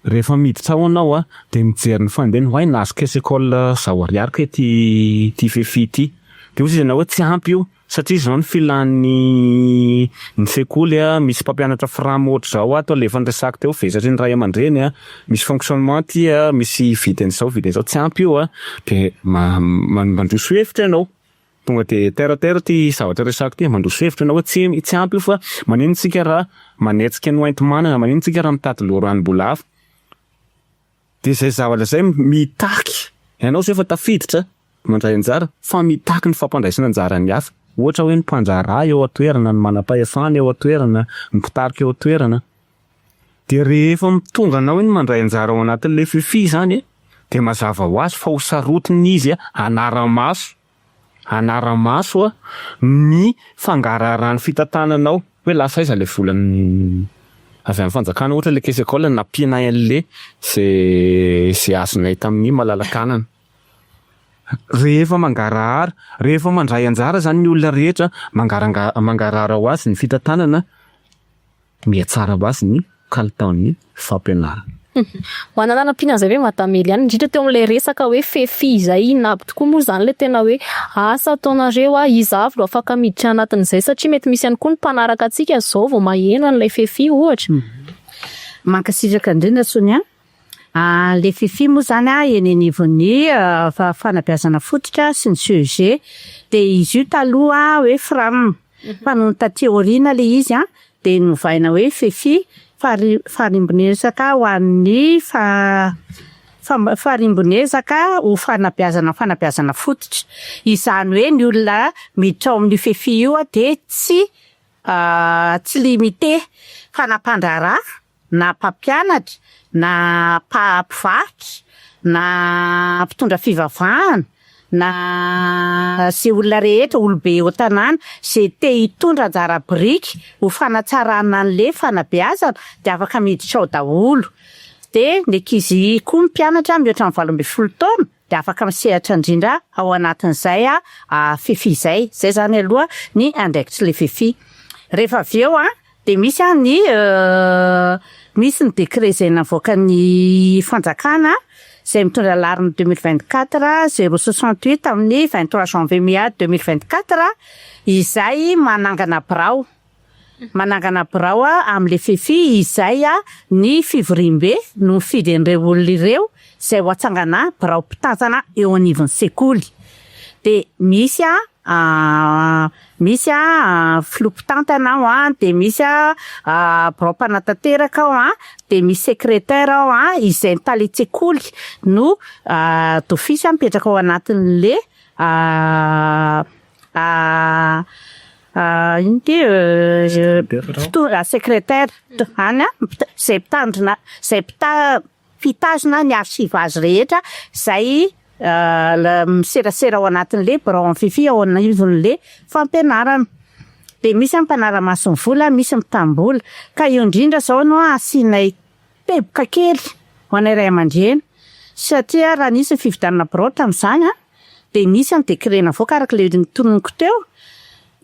S3: rehefa miditra ao anao dia mijery ny fandehany hoay nazika 𝐂𝐥𝐢𝐴 Hiaraka ity FEFFI ity dia ozy ianao hoe tsy ampy io satria zao ny filan'ny sekoly misy mpampianatra firamo ohatr'izao ato alefa niresaka teo vezatry ny ray aman-dreny misy fonctionnement ty misy vidin'izao tsy ampy io dia mandroso hevitra ianao tonga dia terre ty zavatra resaka ty mandroso hevitra ianao hoe tsy ampy io fa manino tsika raha manetsika ny oentim-manana, manino tsika raha mitady loharan'mbola hafa dia izay zavatra izay mitaky ianao zay efa tafiditra mandray anjara fa mitaky ny fampandraisana anjara ny hafa. Ohatra hoe ny mpanjara eo atoerana, ny manam-pahefana eo atoerana, ny mpitarika eo atoerana. Dia rehefa tonga anao iny mandray anjara ao anatin'ilay FEFFI zany dia mazava ho azy fa ho sarotiny izy anara-maso ny fangaraharahan'ny fitantananao hoe lasa iza ilay volany avy amin'ny fanjakana ohatra ilay 𝐾𝐧𝐝𝐵𝐲 nampianay an'ilay izay azonay tamin'ny malalakanana. Rehefa mangarahara, rehefa mandray anjara zany ny olona rehetra mangarahara ho azy ny fitantanana mihatsara ho azy ny kalitaon'ny fampianarana.
S1: Ho anana nampian'izay hoe matamely ihany indrindra teo amin'ilay resaka hoe FEFFI izay navy tokoa moa zany ilay tena hoe asa ataonareo izavy no afaka miditra anatin'izay satria mety misy ihany koa ny mpanaraka antsika zao vao maheno an'ilay FEFFI ohatra.
S4: Mankasitraka indrindra Sonia. Le FEFFI moa zany eny anivon'ny fanabeazana fototra sy ny 𝐄𝐥𝐢 dia izy io taloha hoe FRAM fa noho taty aoriana le izy dia novaina hoe FEFFI farimbonezaka ho an'ny farimbonezaka ho fanabeazana fototra. Izany hoe ny olona miditra ao amin'ny FEFFI io dia tsy limité fa na mpandraharaha na mpampianatra na mpivarotra na mpitondra fivavahana na se olona rehetra olobe eo tanàna izay te hitondra anjara biriky ho fanatsarana an'ilay fanabeazana dia afaka miditra ao daholo. Dia ny ankizy koa mpianatra mihoatra amin'ny 12 taona dia afaka misehatra indrindra ao anatin'izay FEFFI izay zany aloha ny andraikitry le FEFFI. Rehefa avy eo dia misy ny décret izay navoaka ny fanjakana izay mitondra lariny 2024-068 amin'ny 23 janvier miady 2024 izay manangana birao amin'ilay FEFFI izay ny fivorimbe no fidin'ireo olona ireo izay ho atsangana birao mpitanjana eo anivon'ny sekoly. Dia misy misy filopitantana ao de misy braom-panatanteraka ao de misy secrétaire ao izay nitaly an-tsekoly no d'office mipetraka ao anatin'le secrétaire any zay pitazona ny archive azy rehetra zay miserasera ao anatin'le birao FEFFI ao anivon'le fampianarana. De misy mpanara-maso ny vola, misy mitam-bola. Ka io indrindra zao no asianay teboka kely ho anay ray aman-dreny satria raha nisy fifidianana birao tamin'izany de misy décret navoaka araka le tononoko teo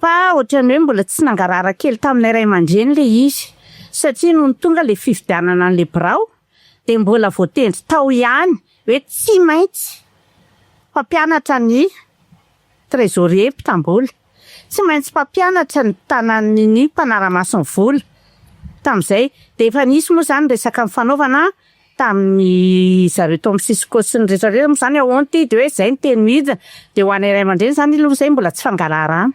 S4: fa ohatran'ny hoe mbola tsy nangarara kely taminay ray aman-dreny le izy satria no tonga le fifidianana an'le birao de mbola voatendry tao ihany hoe tsy maintsy mpampianatra ny trésorier mpitam-bola, tsy maintsy mpampianatra ny tanan'ny mpanara-maso ny vola tamin'izay. De efa nisy moa zany resaka mifanaovana tamin'ny zareo tao amin'ny sisiko sy ny rehetrarehetra moa zany ahoanty de hoe zay ny teny midina de ho anay ray aman-dreny zany aloha zay mbola tsy fangararana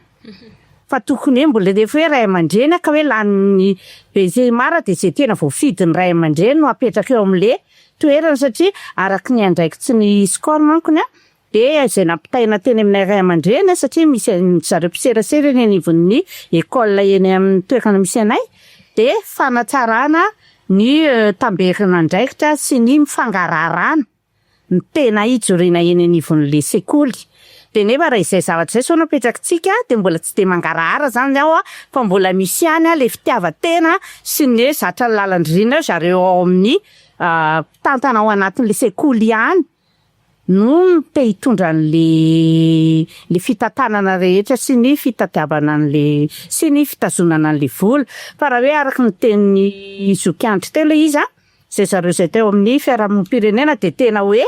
S4: fa tokony hoe mbola rehefa hoe ray aman-dreny ka hoe lanin'ny bezemara de zay tena voafidin'ny ray aman-dreny no apetraka eo amin'le toerana satria araky ny andraikitsy ny score mankony de zay nampitaina teny aminay ray aman-dreny satria misy zareo mpiserasera eny anivon'ny école eny amin'ny toerana misy anay de fanatsarana ny tamberan'andraikitra sy ny mifangararana ny tena ijorena eny anivon'le sekoly. De nefa raha izay zavatra zay sao napetrakintsika de mbola tsy de mangarahara zany ao fa mbola misy ihany le fitiavan-tena sy ny zatra lalandrina zareo ao amin'ny tantana ao anatin'le sekoly ihany no te hitondra le fitantanana rehetra sy ny fitadiavana an'le sy ny fitazonana an'le vola. Fa raha hoe araka ny tenin'ny 𝐄𝐥𝐢𝐚 teo le izy zay zareo zay teo amin'ny fiarahamonimpirenena de tena hoe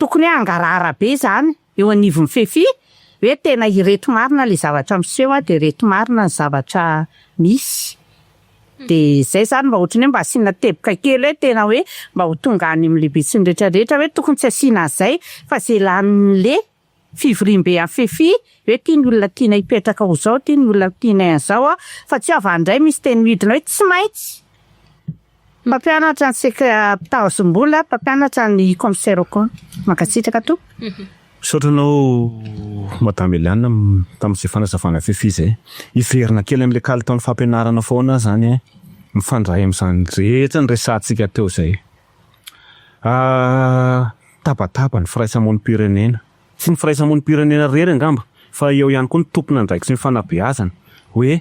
S4: tokony hangarara be zany eo anivon'ny FEFFI hoe tena ireto marina le zavatra miseho de ireto marina ny zavatra misy. De zay zany mba ohatrany hoe mba asiana teboka kely hoe tena hoe mba ho tonga any amin'ny lehibe sy ny rehetrarehetra hoe tokony tsy asiana zay fa zay lanin'le fivoriam-be amin'ny FEFFI hoe tia ny olona tiana hipetraka ho zao, tia ny olona tiana an'izao fa tsy avandray misy teny midina hoe tsy maintsy mpampianatra ny 𝐾𝐧𝐝𝐫𝐲 mpampianatra ny commissaire makasitraka to.
S3: Sotranao madame Eliane tamin'izay fanazavana FEFFI zay iverina kely amin'le kalitaon'ny fampianarana foana zany mifandray amin'izany rehetra ny resantsika teo zay. Tabataba ny firaisamonim-pirenena sy ny firaisamonim-pirenena rery angamba fa eo ihany koa ny tompona ndraiky sy ny fanabeazana hoe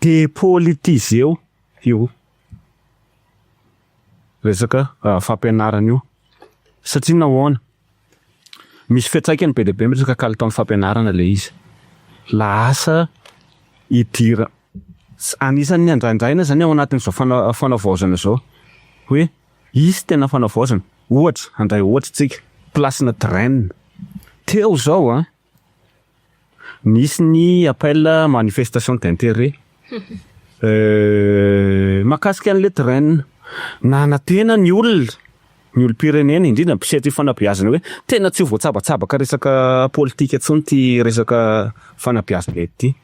S3: dépolitiseo io resaka fampianarana io satria nahoana misy fiantraikany be lehibe resaka kalitaon'ny fampianarana le izy lasa idira anisan'ny andraindraina zany ao anatin'izao fanavaozana zao hoe izy tena fanavaozana ohatra andray ohatra tsika plasina train teo zao nisy ny appel manifestation d'intérêt makasika an'le train nana tena ny olom-pirenena indrindra mpisetry fanabeazana hoe tena tsy voatsabatsabaka resaka politika tsony ty resaka fanabeazana ety.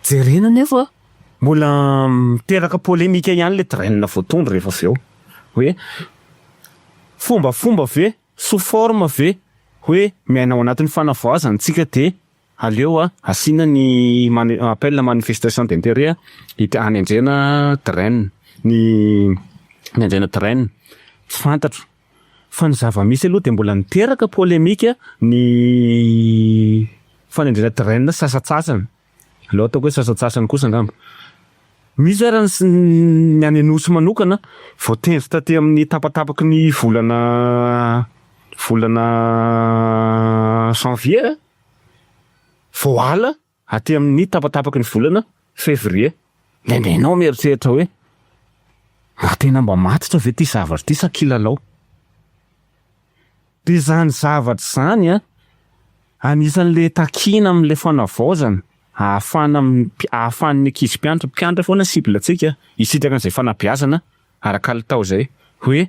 S3: Jerena nefa mbola miteraka polémika ihany le train voatondra rehefa avy eo hoe fombafomba ve sous forme ve hoe miaina ao anatin'ny fanavaozana tsika de aleo asiana ny appel manifestation d'intérêt hanendrena train ny andraina train fantatro fa ny zava-misy aloha de mbola niteraka polémika ny fanendrena train sasatsasana aleo ataoko hoe sasatsasana kosa angamba misy raha ny any anosy manokana voatendry taty amin'ny tapatapaky ny volana janvier voala aty amin'ny tapatapaky ny volana février nenao mieritreritra hoe tena mba matitra ve ty zavatra ty sa kilalao de zany zavatra zany anisan'le takina amin'le fanavaozana ahafahan'ny ankizy mpianatra foana siblatsika isitraka an'izay fanabeazana arakalitao zay hoe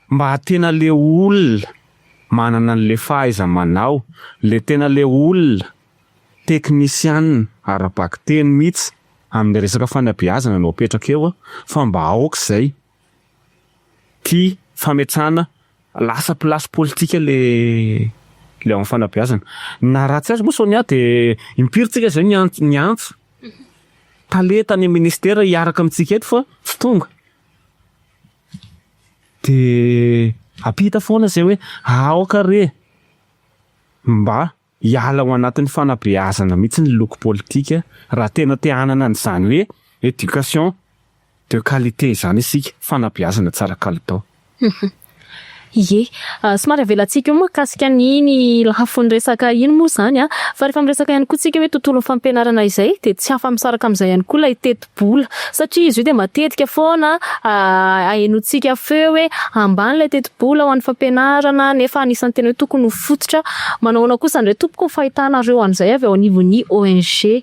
S3: mba tena le olona manana an'le fahaiza-manao, le tena le olona teknisianina ara-bakiteny mihitsy amin'ny resaka fanabeazana no apetraka eo fa mba aok'izay tia fametsana lasa plasy politika le amin'ny fanabeazana. Na ratsy azy moa Sonia de impiritsika zay ny antso taleta ny ministera hiaraka amintsika eto fa tsy tonga. De apita foana zay hoe aoka re mba hiala ao anatin'ny fanabeazana mihitsy ny loko politika raha tena te hanana an'izany hoe éducation de qualité izany isika fanabeazana tsara kalitao.
S1: Ie, somary avelantsika io moa kasika n'iny lahafony resaka iny moa zany fa rehefa miresaka ihany koa tsika hoe tontolon'ny fampianarana izay de tsy afa-misaraka amin'izay ihany koa ilay teti-bola satria izy io de matetika foana ahenontsika feo hoe ambany ilay teti-bola ho an'ny fampianarana nefa anisan'ny tena hoe tokony ho fototra. Manao kosa indray tompoko ny fahitanareo an'izay avy ao anivon'ny ONG.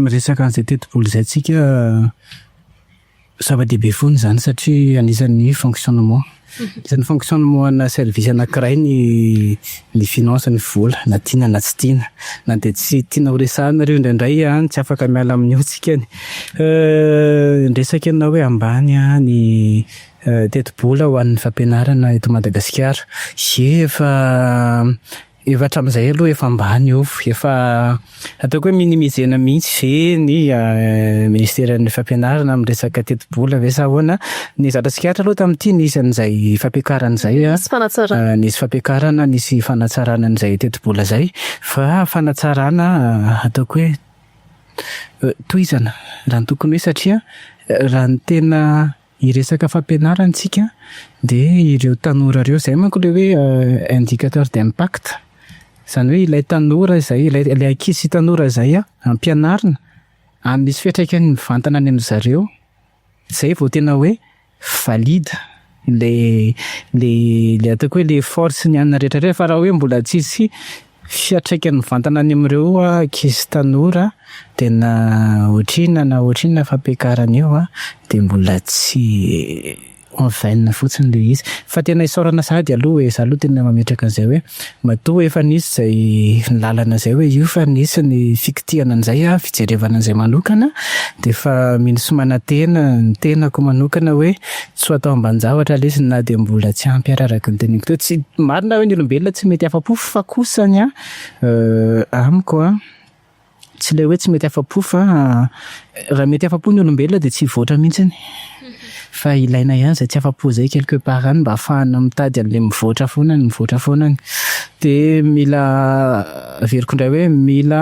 S2: Miresaka an'izay teti-bola izay tsika zava-dehibe foana zany satria anisan'ny fonctionnement. Isan'ny fonctionnement ana service anankiray ny finance ny vola na tiana na tsy tiana na de tsy tiana ho resahinareo indraindray tsy afaka miala amin'io tsika ny resaka na hoe ambany ny teti-bola ho an'ny fampianarana eto Madagasikara. Efa hatramin'izay aloha efa ambany io, efa ataoko hoe minimisena mihitsy ve ny ministeran'ny fampianarana amin'ny resaka teti-bola ve sa ahoana. Ny zatra tsikatra aloha tamin'ity nisy an'izay fampiakarana izay nisy fampiakarana nisy fanatsarana an'izay teti-bola zay fa fanatsarana ataoko hoe tohizana raha ny tokony hoe satria raha ny tena iresaka fampianarantsika de ireo tanora ireo zay manko le hoe indicateur d'impact. Zany hoe ilay tanora izay ilay ankizy sy tanora izay ampianarina misy fiantraikany mivantana any amin'ny zareo zay vao tena hoe valide le ataoko hoe le force ny anona rehetrarehetra fa raha hoe mbola tsisy fiantraikany mivantana any amin'ireo ankizy tanora tena ohatrinona fampiakarana io de mbola tsy en vaine fotsiny le izy fa tena isaorana sady aloha za aloha tena mametraka an'izay hoe matoa efa nisy zay lalana zay hoe io fa nisy ny fikitihana an'izay fijerevana an'izay manokana de fa minisomana ny tenako manokana hoe tsy atao ambanjavatra lesy na de mbola tsy ampy araraky ny teniko teo. Tsy marina hoe ny olombelona tsy mety afa-po fa kosany amiko tsy le hoe tsy mety afa-po fa raha mety afa-po ny olombelona de tsy voatra mihitsiny fa ilaina ihany zay tsy afa-po zay quelque part any mba ahafahana mitady an'le mivoatra foanany de mila averiko indray hoe mila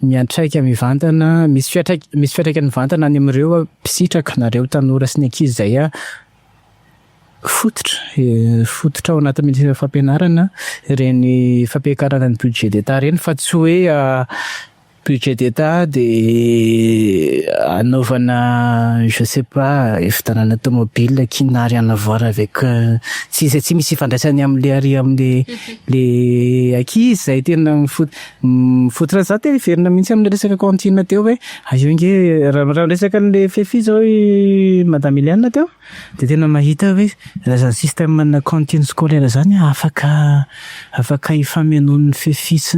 S2: miantraika mivantana misy fiantraika mivantana any amin'ireo mpisitraka nareo tanora sy ny ankizy zay fototra ao anatin'ny fampianarana reny fampiakarana ny budget d'etat reny fa tsy hoe budget d'etat de anaovana je sais pas efitanana automobile qui n'a rien à voir avec tsy misy ifandraisany amin'le ary amin'le le ankizy zay tena mifototra za tena verina mihitsy amin'ny resaka cantine teo hoe aio nge raha resaka an'le FEFFI zao madame Iliana teo de tena mahita hoe raha système na cantine scolaire zany afaka ifamenon'ny FEFFI sy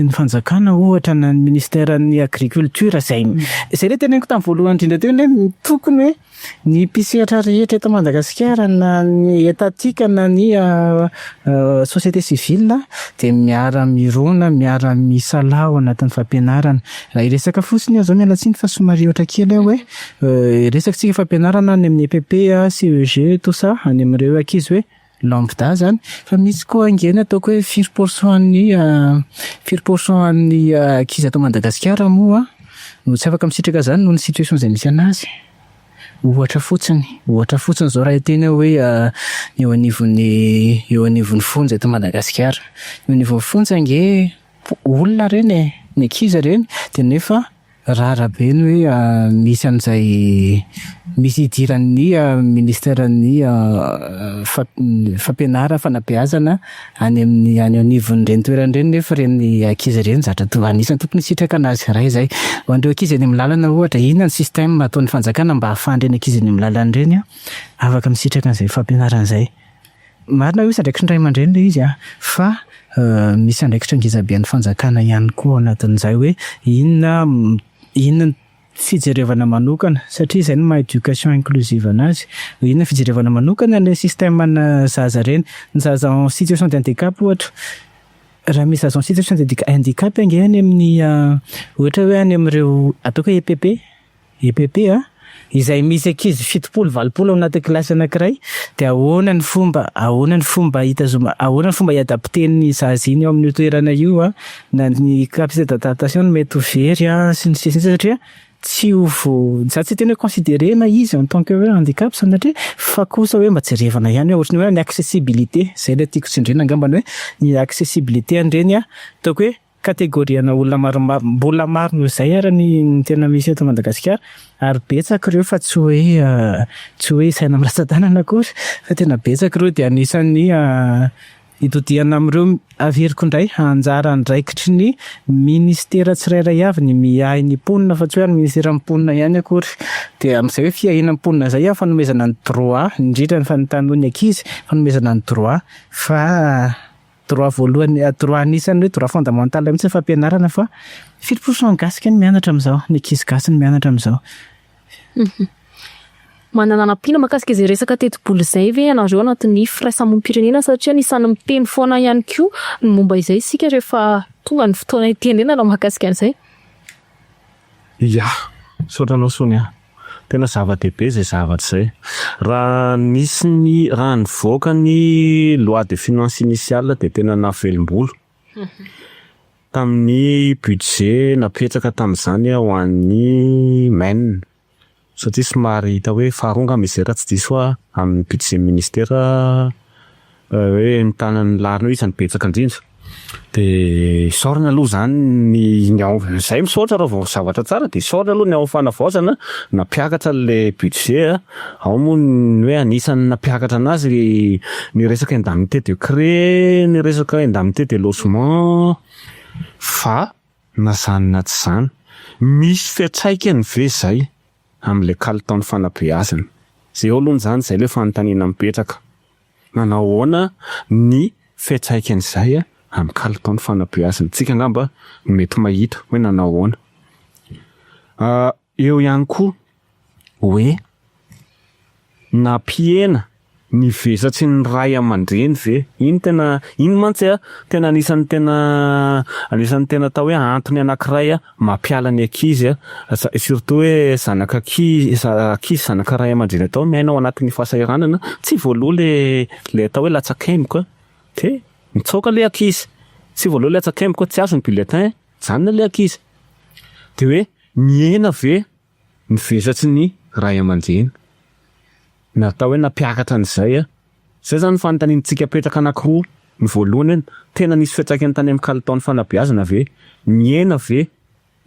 S2: ny fanjakana ohatra na ny ministèran'ny agriculture zay le teneniko tamin'ny voalohany indrindra teo hoe tokony hoe ny mpisehatra rehetra eto Madagasikara na ny etatika na ny société civile de miara-mirona miara-misalaha ao anatin'ny fampianarana. Raha iresaka fotsiny zao mialatsiny fa somary ohatra kely hoe resaktsika fampianarana any amin'ny EPP 𝐀𝐥𝐢 tout ça any amin'ireo ankizy hoe lambda zany fa misy koa angena ataoko hoe 5% an'ny ankizy ato Madagasikara moa no tsy afaka misitraka zany noho ny situation izay misy anazy. Ohatra fotsiny zao raha tena hoe eo anivon'ny fonja eto Madagasikara. Eo anivon'ny fonja nge olona reny ny ankizy reny de nefa rara be ny hoe misy an'izay misy idiran'ny ministèran'ny fampianarana fanabeazana any anivon'ireny toeran'ireny nefa ireny ankizy ireny zatra anisany tokony sitraka anazy iray zay ho an'ireo ankizy any amin'ny lalana ohatra inona ny système ataon'ny fanjakana mba ahafahan'ireny ankizy any amin'ny lalana afaka misitraka an'izay fampianarana izay. Marina hoe isandraikitra ny ray aman-dreny ilay izy fa misy andraikitra angizabean'ny fanjakana ihany koa anatin'izay hoe inona fijerevana manokana satria izay no maha éducation inclusive anazy. Inona fijerevana manokana ilay système ana zaza ireny, ny zaza en situation de handicap ohatra. Raha misy zaza en situation de handicap ange any amin'ny ohatra hoe any amin'ireo ataoko hoe EPP izay misy ankizy 70-80 ao anaty kilasy anankiray dia ahoana ny fomba iadapten'ny zaza iny ao amin'ny toerana io na ny capacité d'adaptation mety ho very sy ny sisa satria tsy za tsy tena considérena izy en tant que hoe handicap sanatria fa kosa hoe mba jerevana ihany ohatry ny hoe ny accessibilité zay ilay tiako tsindrena angambany hoe ny accessibilité an'ireny ataoko hoe kategoriana olona maromaro mbola maro noho izay ary ny tena misy eto Madagasikara ary betsaka ireo fa tsy hoe saina amin'ny rantsan-tanana akory fa tena betsaka ireo dia anisan'ny itodiana amin'ireo averiko indray anjara andraikitry ny ministera tsirairay avy ny miahy ny mponina fa tsy hoe ny ministera mponina ihany akory dia amin'izay hoe fiahiana mponina izay fanomezana ny droit indrindra ny fanontanian'ny ankizy fanomezana ny droit fa droit voalohany droit anisany hoe droit fondamental mihitsy fampianarana fa 7% gasika ny mianatra amin'izao ny ankizy gasy ny mianatra amin'izao.
S1: Manana nampiana makasika izay resaka teti-bolo izay ve ianareo anatin'ny firaisamonim-pirenena satria anisany miteny foana ihany koa ny momba izay isika rehefa tonga ny fotoana itenenana makasika an'izay.
S3: Ya, sotranao Sonia. Tena zava-dehibe izay zavatra izay. Raha nivoaka ny loi de finance initiale dia tena nahavelom-bolo. Tamin'ny budget napetraka tamin'izany ho an'ny men. Satria somary hita hoe faharonga mizera tsy diso amin'ny budget ministera hoe mitanany larina hoe isany betsaka indrindra. Dia isaorana aloha izany izay misaotra raha vao zavatra tsara dia isaorana aloha ny ao fanavaozana nampiakatra ilay budget ao moa ny hoe anisany nampiakatra anazy ny resaka indemnité de cré ny resaka indemnité de logement fa nazanona tsy izany misy fiantraikany ve izay amin'ilay kalitaon'ny fanabeazana izay eo aloha izany izay ilay fanontaniana mipetraka nanao ahoana ny fiantraikany izay amin'ny kalitaon'ny fanabeazana tsika angamba mety mahita hoe nanao ahoana. Eo ihany koa hoe nampiena ny vesatry ny ray aman-dreny ve iny mantsy tena anisan'ny tena atao hoe antony anankiray mampiala ny ankizy surtout hoe ankizy zanaka ray aman-dreny atao miaina ao anatin'ny fahasahiranana tsy voaloha le atao hoe latsa-kemiko dia mitsoaka le ankizy tsy voaloha le latsa-kemiko tsy azo ny bulletin janona le ankizy dia hoe miena ve ny vesatry ny ray aman-dreny natao hoe nampiakatra an'izay zay zany fanontaniantsika petraka anankiroa ny voalohany tena nisy fiantraikany tany amin'ny kalitaon'ny fanabeazana ve miena ve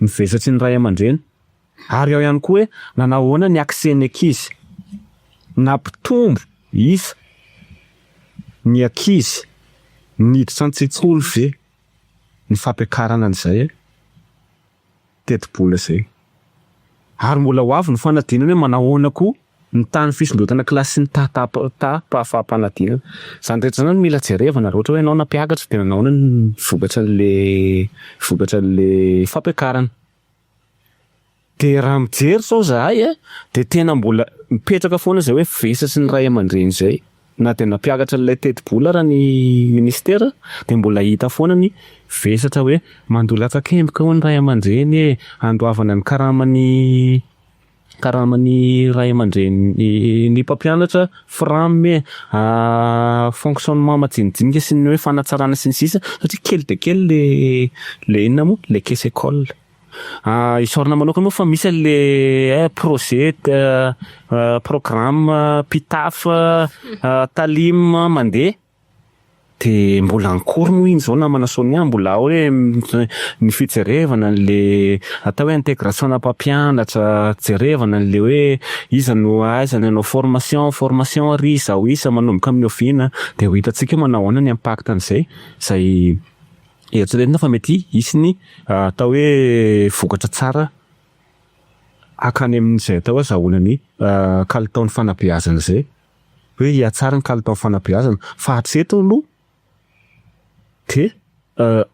S3: ny vesatry ny ray aman-dreny ary ao ihany koa hoe nanao ahoana ny accès-ny ankizy nampitombo isa ny ankizy niditra ny tsetsoly ve ny fampiakarana an'izay teti-bola izay ary mbola ho avy ny fanadinana hoe manao ahoana koa ny tany fisondrotana kilasy sy ny pahafaham-panadinana izany rehetra izany mila jerevana raha ohatra hoe ianao nampiakatra dia nanao ny vokatra an'ilay fampiakarana. Dia raha mijery sao zahay dia tena mbola mipetraka foana izay hoe vesatry ny ray aman-dreny izay na dia nampiakatra ilay teti-bola raha ny ministera dia mbola hita foana ny vesatra hoe mandoa latsa-kemika ho ny ray aman-dreny andoavana ny karamany ray aman-dreny ny mpampianatra frame fonctionnement majinijinika sy ny hoe fanatsarana sy ny sisa satria kely dia kely le inona moa le 𝐀𝐧𝐝𝐫𝐲 isaorana manokana moa fa misy le projet programme pitaf talim mandeha de mbola akory moa iny zao namana Sonia mbola hoe ny fijerevana le atao hoe intégration-na mpampianatra, jerevana le hoe iza no aiza nanao formation ry zao isa manomboka amin'ny oviana de ho hitantsika manao ahoana ny impact an'izay zay eritreretina fa mety hisy ny atao hoe vokatra tsara akany amin'izay atao hoe zahoana ny kalitaon'ny fanabeazana zay hoe hiatsara ny kalitaon'ny fanabeazana fa hatreto aloha de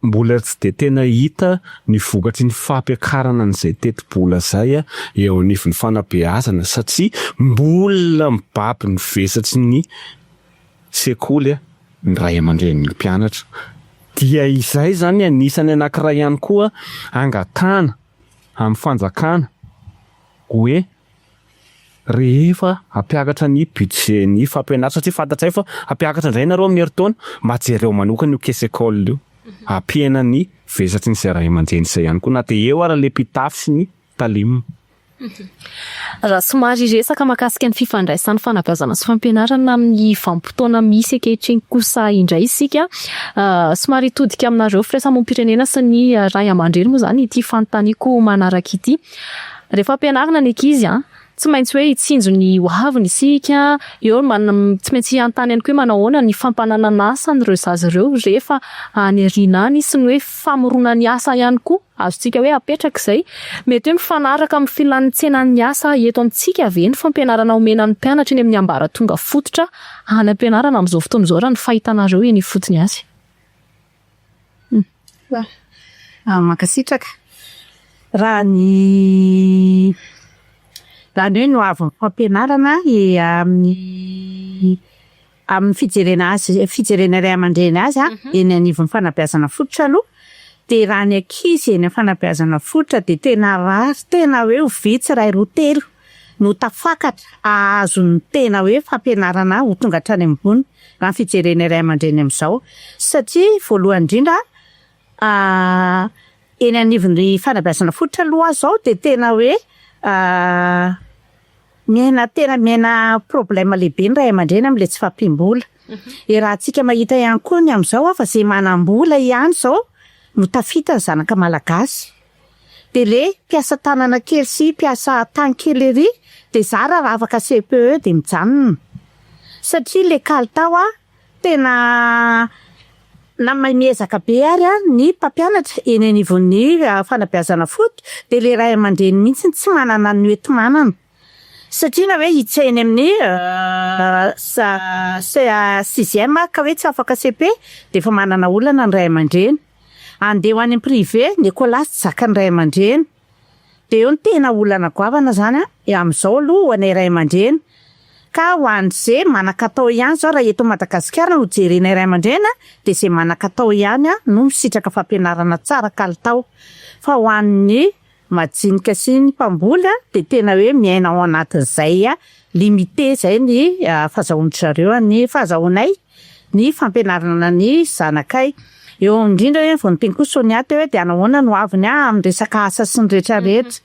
S3: mbola tsy de tena hita ny vokatry ny fampiakarana an'izay teti-bola zay eo anivon'ny fanabeazana satria mbola mibaby ny vesatry ny sekoly ny ray aman-dren'ny mpianatra dia izay zany anisany anankiray ihany koa angatana amin'ny fanjakana hoe rehefa hampiakatra ny budget ny fampianatra satria fantatsay fa hampiakatra indray nareo amin'ny herintaona mba jereo manokana io 𝐾𝐧𝐝𝐫𝐲 io hampiena ny vesatry ny ray aman-dreny izay ihany koa na de eo ara le mpitafy sy ny talimina.
S1: Raha somary resaka mahakasika ny fifandraisan'ny fanabeazana sy fampianarana amin'ny vanim-potoana misy ankehitriny kosa indray isika somary todika aminareo firaisamonim-pirenena sy ny ray aman-dreny moa zany ity fanontaniako manaraka ity. Rehefa ampianarana ny ankizy tsy maintsy hoe hitsinjo ny hoaviny isika eo tsy maintsy antany ihany koa hoe manao ahoana ny fampanana asa n'ireo zaza ireo rehefa any aoriana any sy ny hoe famorona ny asa ihany koa azontsika hoe apetraka izay mety hoe mifanaraka amin'ny filanitsenan'ny asa eto amintsika ve ny fampianarana omena ny mpianatra eny amin'ny ambaratonga fototra any ampianarana amin'izao fotoana izao raha ny fahitanareo eny fotony azy.
S4: Makasitraka raha ny hoe no avy fampianarana amin'ny fijerena ray aman-dreny azy eny anivon'ny fanabeazana fototra aloha de raha ny ankizy eny amin'ny fanabeazana fototra de tena rary tena hoe ho vitsy ray roa telo no tafakatra ahazo ny tena hoe fampianarana ho tonga hatrany ambony raha ny fijerena ray aman-dreny amin'izao satria voalohany indrindra eny anivon'ny fanabeazana fototra aloha zao de tena hoe miaina problème lehibe ny ray aman-dreny amin'le tsy fampim-bola. Raha antsika mahita ihany koa ny amin'izao fa zay manam-bola ihany zao no tafita ny zanaka malagasy. De le mpiasa tanana kely sy mpiasa tany kely ery de zara raha afaka CPE de mijanona. Satria le kalitao tena na miezaka be ary ny mpampianatra eny anivon'ny fanabeazana fototra de le ray aman-dreny mihitsy tsy manana ny hoentinana. Satria na hoe hitseny amin'ny 6e ka hoe tsy afaka CP de efa manana olana ny ray aman-dreny. Andeha ho any privé ny écolasy tsy zaka ny ray aman-dreny. De eo ny tena olana goavana zany amin'izao aloha ho anay ray aman-dreny. Ka ho an'izay manan-katao ihany zao raha eto Madagasikara no jerenay ray aman-dreny de zay manan-katao ihany no misitraka fampianarana tsara kalitao. Fa ho an'ny majinika sy ny mpamboly de tena hoe miaina ao anatin'izay limité zay ny fahazahoan-zareo ny fahazahoanay ny fampianarana ny zanakay. Eo indrindra hoe vao niteny koa Sonia teo hoe de anahoana no aviny amin'ny resaka asa sy ny rehetrarehetra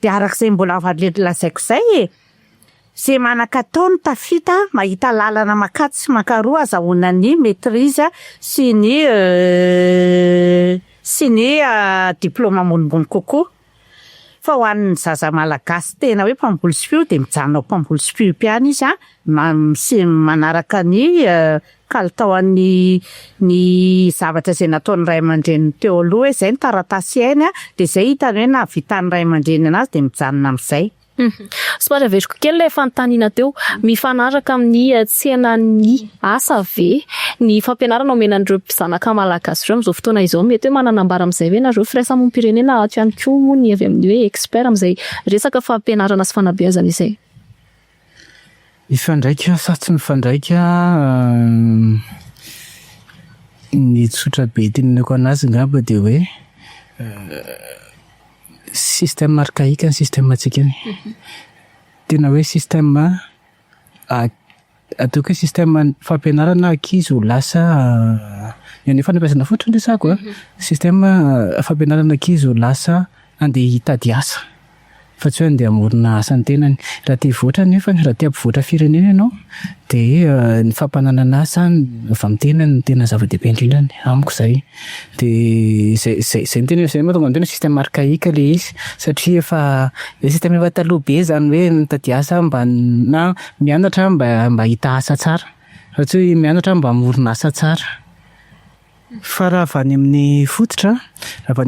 S4: de arak'izay mbola lazaiko zay zay manan-katao ny tafita mahita lalana makaty sy makaroa azahoana ny maîtrise sy ny diplôme ambonimbony kokoa. Fa ho an'ny zaza malagasy tena hoe mpamboly sy fio de mijanona mpamboly sy fio piany izy manaraka ny kalitaon'ny zavatra zay nataon'ny ray aman-dreny teo aloha hoe zay ny taratasy ainy de zay hitany hoe nahavitan'ny ray aman-dreny anazy de mijanona amin'izay.
S1: Somary averiko kely ilay fanontaniana teo mifanaraka amin'ny tsenan'ny asa ve ny fampianarana omenan'ireo mpizanaka malagasy ireo amin'izao fotoana izao mety hoe mananambara amin'izay hoe nareo firaisamonim-pirenena ato ihany koa moa ny avy amin'ny hoe expert amin'izay resaka fampianarana sy fanabeazana izay.
S2: Ifandraika sa tsy mifandraika ny tsotra be tenenako anazy ngamba de hoe système archaïque ny système atsika tena hoe système ataoko hoe système fampianarana ankizy ho lasa ny fanabeazana fototra ndresako système fampianarana ankizy ho lasa andeha hitady asa fa tsy hoe andeha hamorona asa ny tenany. Raha tia voatra nefa raha tia mpivoatra firenena ianao dia ny fampananana asa avy amin'ny tenany no tena zava-dehibe indrindrany amiko izay. Dia zay ny tena izay mahatonga ny tena système archaïque ilay izy satria efa système efa taloha be izany hoe mitady asa mba na mianatra mba hita asa tsara, fa tsy hoe mianatra mba hamorona asa tsara. Fa raha avy any amin'ny fototra, avy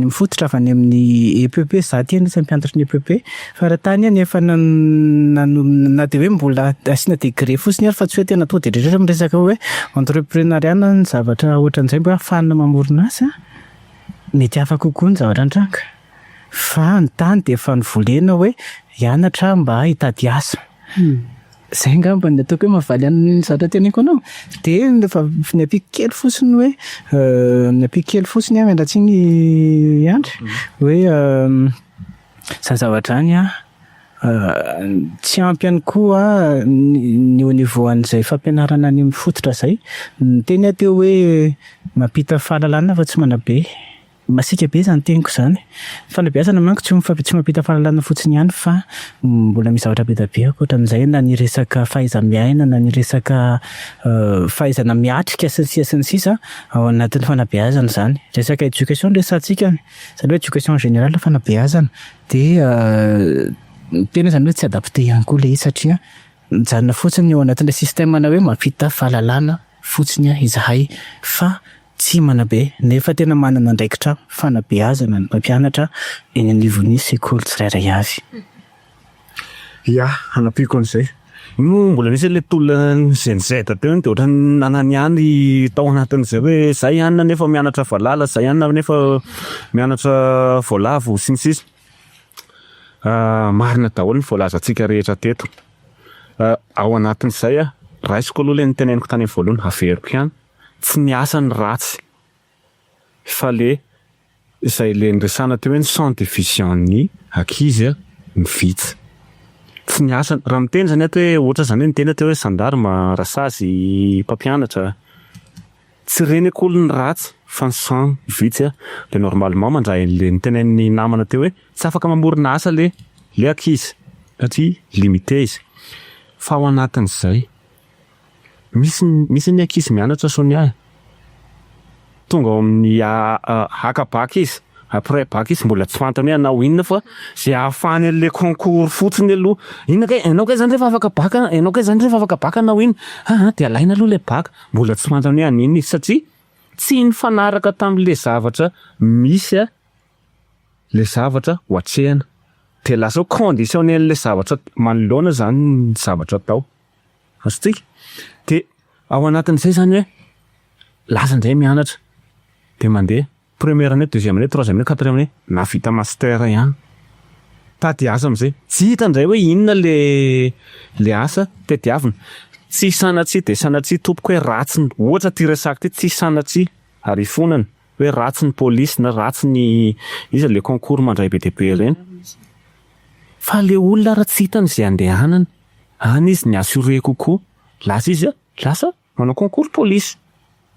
S2: any amin'ny EPP, za ty anisany mpianatra ny EPP, fa raha tany nefa na dia hoe mbola asiana degré fotsiny ary fa tsy hoe tena tonga dia rehetra miresaka hoe entreprenariat ny zavatra ohatran'izay mba ahafahana mamorona asa, mety hafa kokoa ny zavatra nitranga. Fa ny tany dia efa nivolena hoe hianatra mba hitady asa. Izay angamba ny ataoko hoe mahavaly amin'ny zavatra teneniko anao. Dia efa ny ampiako kely fotsiny hoe ny ampiako kely fotsiny miandratsiny Andry hoe izany zavatra any tsy ampy ihany koa ny au niveau an'izay fampianarana any amin'ny fototra izay. Ny teny teo hoe mampita fahalalana fa tsy manabe. Masika be izany teniko izany. Fanabeazana manko tsy mampita fahalalana fotsiny ihany fa mbola misy zavatra be dia be ankoatran'izay, na ny resaka fahaiza-miaina, na ny resaka fahaizana miatrika sy ny sisa ao anatin'ny fanabeazana izany. Resaka éducation resantsika, izany hoe éducation générale fanabeazana. Dia tena izany hoe tsy adapté ihany koa ilay izy satria mijanona fotsiny eo anatin'ilay système na hoe mampita fahalalana fotsiny izahay fa tsy manabe, nefa tena manana andraikitra fanabeazana ny mpampianatra eny anivon'ny sekoly tsirairay avy.
S3: Ya, hanapiko an'izay. Mbola nisy ilay tolona Z teo dia ohatran'ny nanany ihany tao anatin'izay hoe izay ihany nefa mianatra valala, izay ihany nefa mianatra voalavo sy ny sisa. Marina daholo ny voalazantsika rehetra teto. Ao anatin'izay raisiko aloha ilay niteneniko tany amin'ny voalohany, haveriko ihany. Tsy ny asa ny ratsy, fa izay ilay niresana teo hoe ny champ de vision-ny ankizy ny vitsy. Tsy ny asa, raha miteny izany ato hoe ohatra izany hoe miteny ato hoe sandarma, rasazy, mpampianatra. Tsy reneko olo ny ratsy fa ny champ vitsy ilay normalement mandray ilay nitenen'ny namana teo hoe tsy afaka mamorona asa ilay ankizy satria limité izy. Fa ao anatin'izay misy ny ankizy mianatra Sonia. Tonga ao amin'ny haka baky izy, après baky izy mbola tsy fantany hoe hanao inona fa izay ahafahany an'ilay concours fotsiny aloha. Ianao kay izany rehefa afaka baka, ianao kay izany rehefa afaka baka hanao inona. Dia alaina aloha ilay baka. Mbola tsy fantany hoe hanino izy satria tsy nifanaraka tamin'ilay zavatra misy ilay zavatra ho hatrehana. Dia lasa conditionnel-ilay zavatra manoloana izany ny zavatra tao. Azontsika? Dia ao anatin'izay izany hoe lasa indray mianatra. Dia mandeha première année, deuxième année, troisième année, quatrième année, navita master ihany. Tady asa amin'izay. Tsy hita indray hoe inona le asa tediavina. Tsy sanatria dia sanatria tompoko hoe ratsy ny ohatra ty resaka ty, tsy sanatria ary fonana hoe ratsy ny polisy na ratsy ny izy le concours mandray be dia be ireny. Fa le olona raha tsy hitany izay andehanana, any izy ny assuré kokoa. Lasa izy lasa manao concours polisy.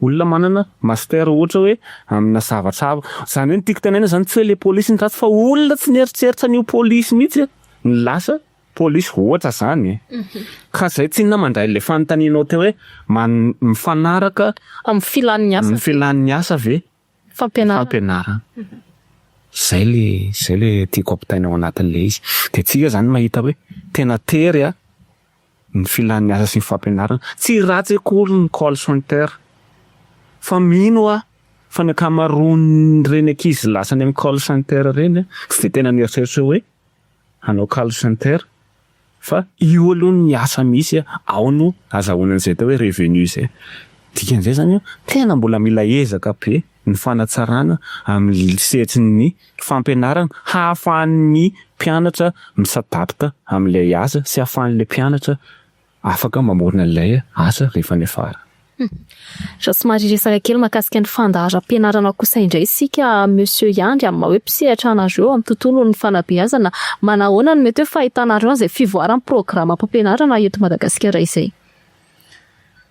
S3: Olona manana master ohatra hoe amina zavatra izany hoe ny tiako tenena izany tsy hoe le polisy ny ratsy fa olona tsy nieritseritra an'io polisy mihitsy ny lasa polisy ohatra izany. Ka izay tsy inona mandray ilay fanontanianao teo hoe mifanaraka
S1: amin'ny
S3: filan'ny asa ve fampianarana. Izay le tiako ampitaina ao anatin'ilay izy. Dia tsika izany mahita hoe tena tery ny filan'ny asa sy ny fampianarana. Tsy ratsy akory ny call center. Fa mino fa ny ankamaroany ireny ankizy lasany amin'ny call center ireny tsy dia tena nieritseritra hoe hanao call center. Fa io aloha ny asa misy ao no azahoana an'izay tao hoe revenu izay. Dikan'izay izany tena mbola mila ezaka be ny fanatsarana amin'ny setrin'ny fampianarana hahafahan'ny mpianatra misadapta amin'ilay asa sy hahafahan'ilay mpianatra afaka mamorona ilay asa rehefa nefara.
S1: Somary resaka kely mahakasika ny fandahara-pianarana kosa indray isika Monsieur Yandry amin'ny hoe mpisehatra anareo amin'ny tontolon'ny fanabeazana. Manahoana no mety hoe fahitanareo an'izay fivoaran'ny programa fampianarana eto Madagasikara izay?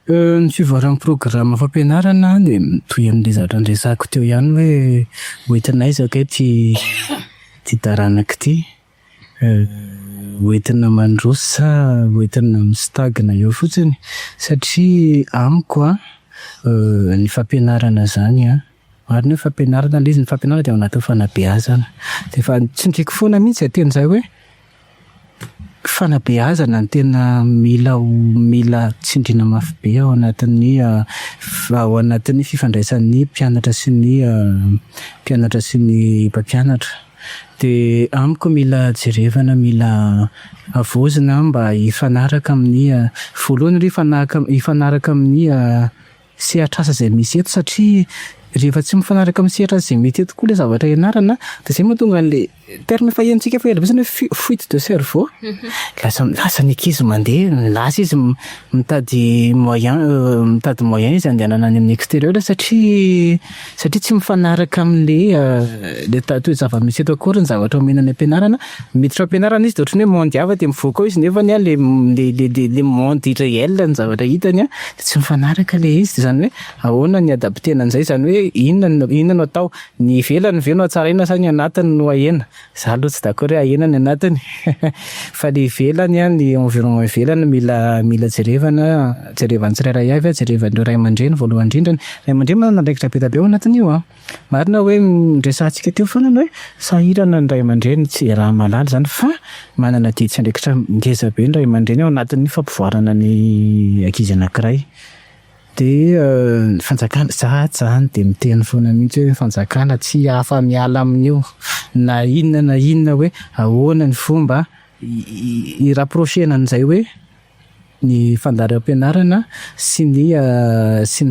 S2: Ny fivoaran'ny programa fampianarana dia mitohy amin'ilay zavatra niresahako teo ihany hoe hoentinay zakay ty taranaka ty. hoentina mandrosa hoentina mistagina eo fotsiny satria amiko ny fampianarana zany marina hoe fampianarana ilay izy ny fampianarana dia ao anatin'ny fanabeazana dia fa tsindriako foana mihitsy teny izay hoe fanabeazana ny tena mila tsindriana mafy be ao anatin'ny fifandraisan'ny mpianatra sy ny mpampianatra. Dia amiko mila jerevana mila avozina mba hifanaraka amin'ny voalohany hifanaraka amin'ny sehatr'asa izay misy eto satria rehefa tsy mifanaraka amin'ny sehatr'asa izay mety eto koa ilay zavatra ianarana dia izay mahatonga an'ilay terme fahiantsika fa ela hoe fuite de cerveau lasa ny ankizy mandeha lasa izy mitady moyen izy andehanana any amin'ny extérieur satria tsy mifanaraka amin'ilay toy zava-misy eto akory ny zavatra omenany ampianarana miditra ampianarana izy dia ohatran'ny hoe monde hafa dia mivoaka ao izy nefa ny le monde réel ny zavatra hitany dia tsy mifanaraka ilay izy dia izany hoe ahoana ny adaptena an'izay izany hoe inona no atao ny ivelany ve no atsaraina sa ny anatiny no ahena za aloha tsy d'accord hoe ahena ny anatiny fa ny ivelany ny environnement ivelany mila jerevany tsirairay avy jerevan'ireo ray aman-dreny voalohany indrindra ray aman-dreny manana andraikitra be ao anatiny io marina hoe resantsika teo foana hoe sahirana ny ray aman-dreny tsy raha malala zany fa manana didy sy andraikitra ngeza be ny ray aman-dreny ao anatin'ny fampivoarana ny ankizy anankiray. Dia fanjakana zany dia miteny foana mihitsy hoe fanjakana tsy hafa miala amin'io na inona hoe ahoana ny fomba irapprochena an'izay hoe ny fandaharam-pianarana sy ny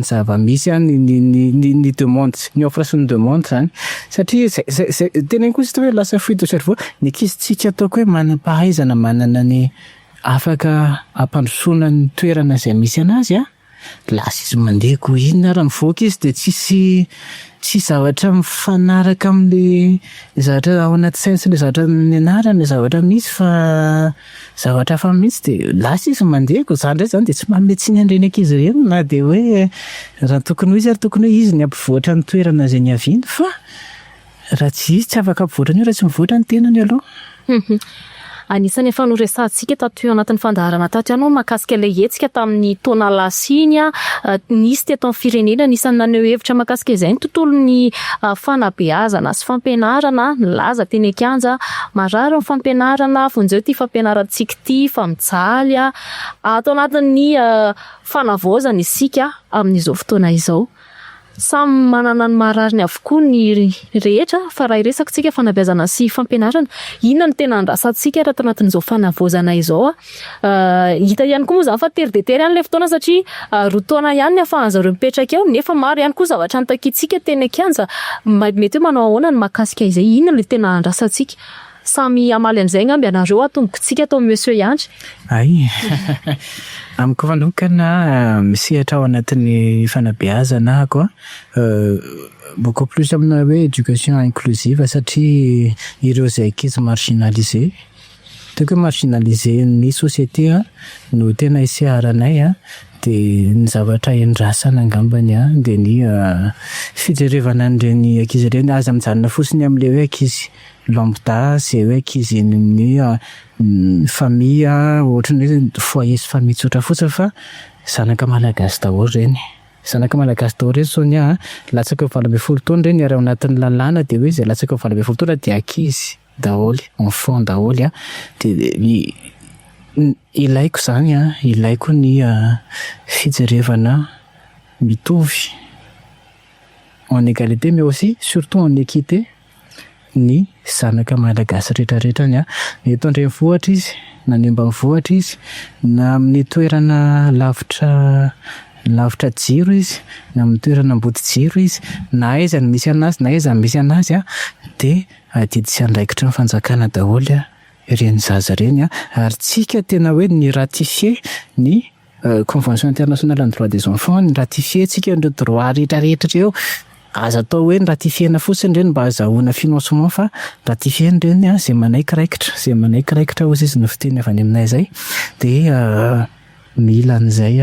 S2: zava-misy ny demande ny offre sy ny demande zany satria tena iny koa sy hoe lasa fuite de cerveau ny ankizitsika ataoko hoe manam-pahaizana manana ny afaka ampandrosoana ny toerana izay misy anazy lasa izy mandeha ko inona raha mivoaka izy dia tsy zavatra mifanaraka amin'ilay zavatra ao anaty saina sy ilay zavatra nianarana zavatra misy fa zavatra hafa mihitsy dia lasa izy mandeha ko izany indray zany dia tsy manome tsy ny andreny ankizy ireny na dia hoe raha tokony ho izy ary tokony hoe izy ny ampivoatra ny toerana izay ny haviany fa raha tsy izy tsy afaka ampivoatra ny raha tsy mivoatra ny tenany aloha.
S1: Anisany efa noresantsika tato eo anatin'ny fandaharana tato ihany mahakasika ilay hetsika tamin'ny taona lasiny nisy teto amin'ny firenena nisany naneho hevitra mahakasika izay ny tontolon'ny fanabeazana sy fampianarana nilaza teny an-kianja marary ny fampianarana fonjeo ty fampianarantsika ty fa mijaly ato anatin'ny fanavaozana isika amin'izao fotoana izao. Samy manana ny marariny avokoa ny rehetra fa raha iresaka tsika fanabeazana sy fampianarana inona ny tena andrasantsika raha tanatin'izao fanavaozana izao hita ihany koa moa zany fa tery de tery ihany ilay fotoana satria roa taona ihany ny ahafahan'zareo mipetraka eo nefa maro ihany koa zavatra nitakitsika teny an-kianja mety hoe manao ahoana ny mahakasika izay inona ilay tena andrasantsika samy amaly an'izay ngamby ianareo atombontsika atao monsieur Yandry.
S2: Amiko manokana misehatra ao anatin'ny fanabeazana ako beaucoup plus amina hoe éducation inclusive satria ireo izay ankizy marginalisé teko marginalisé ny société no tena isiaranay dia ny zavatra endrasana angambany dia ny fijerevana an'ireny ankizy ireny aza mijanona fotsiny amin'ilay hoe ankizy lambda izay hoe ankizy ny famille ohatran'ny hoe foyer sy famille tsotra fotsiny fa zanaka malagasy daholo ireny sonia latsaka eo 20 taona ireny ary ao anatin'ny lalàna dia hoe izay latsaka eo 20 taona dia ankizy daholo enfant daholo dia ilaiko zany ilaiko ny fijerevana mitovy en égalité mais aussi surtout en équité ny zanaka malagasy rehetrarehetra ny eto andrenivohitra izy na ny ambanivohitra izy na amin'ny toerana lavitra jiro izy na amin'ny toerana ambody jiro izy na aiza ny misy anazy na aiza ny misy anazy dia didy sy andraikitra ny fanjakana daholo ireny zaza ireny ary tsika tena hoe ny ratifier ny convention internationale en droit des enfants ny ratifier tsika ireo droit rehetrarehetra ireo aza atao hoe ratifiena fotsiny ireny mba azahoana financement fa ratifiena ireny izay manaikiraikitra ozy izy no fiteny avy any aminay izay dia mila an'izay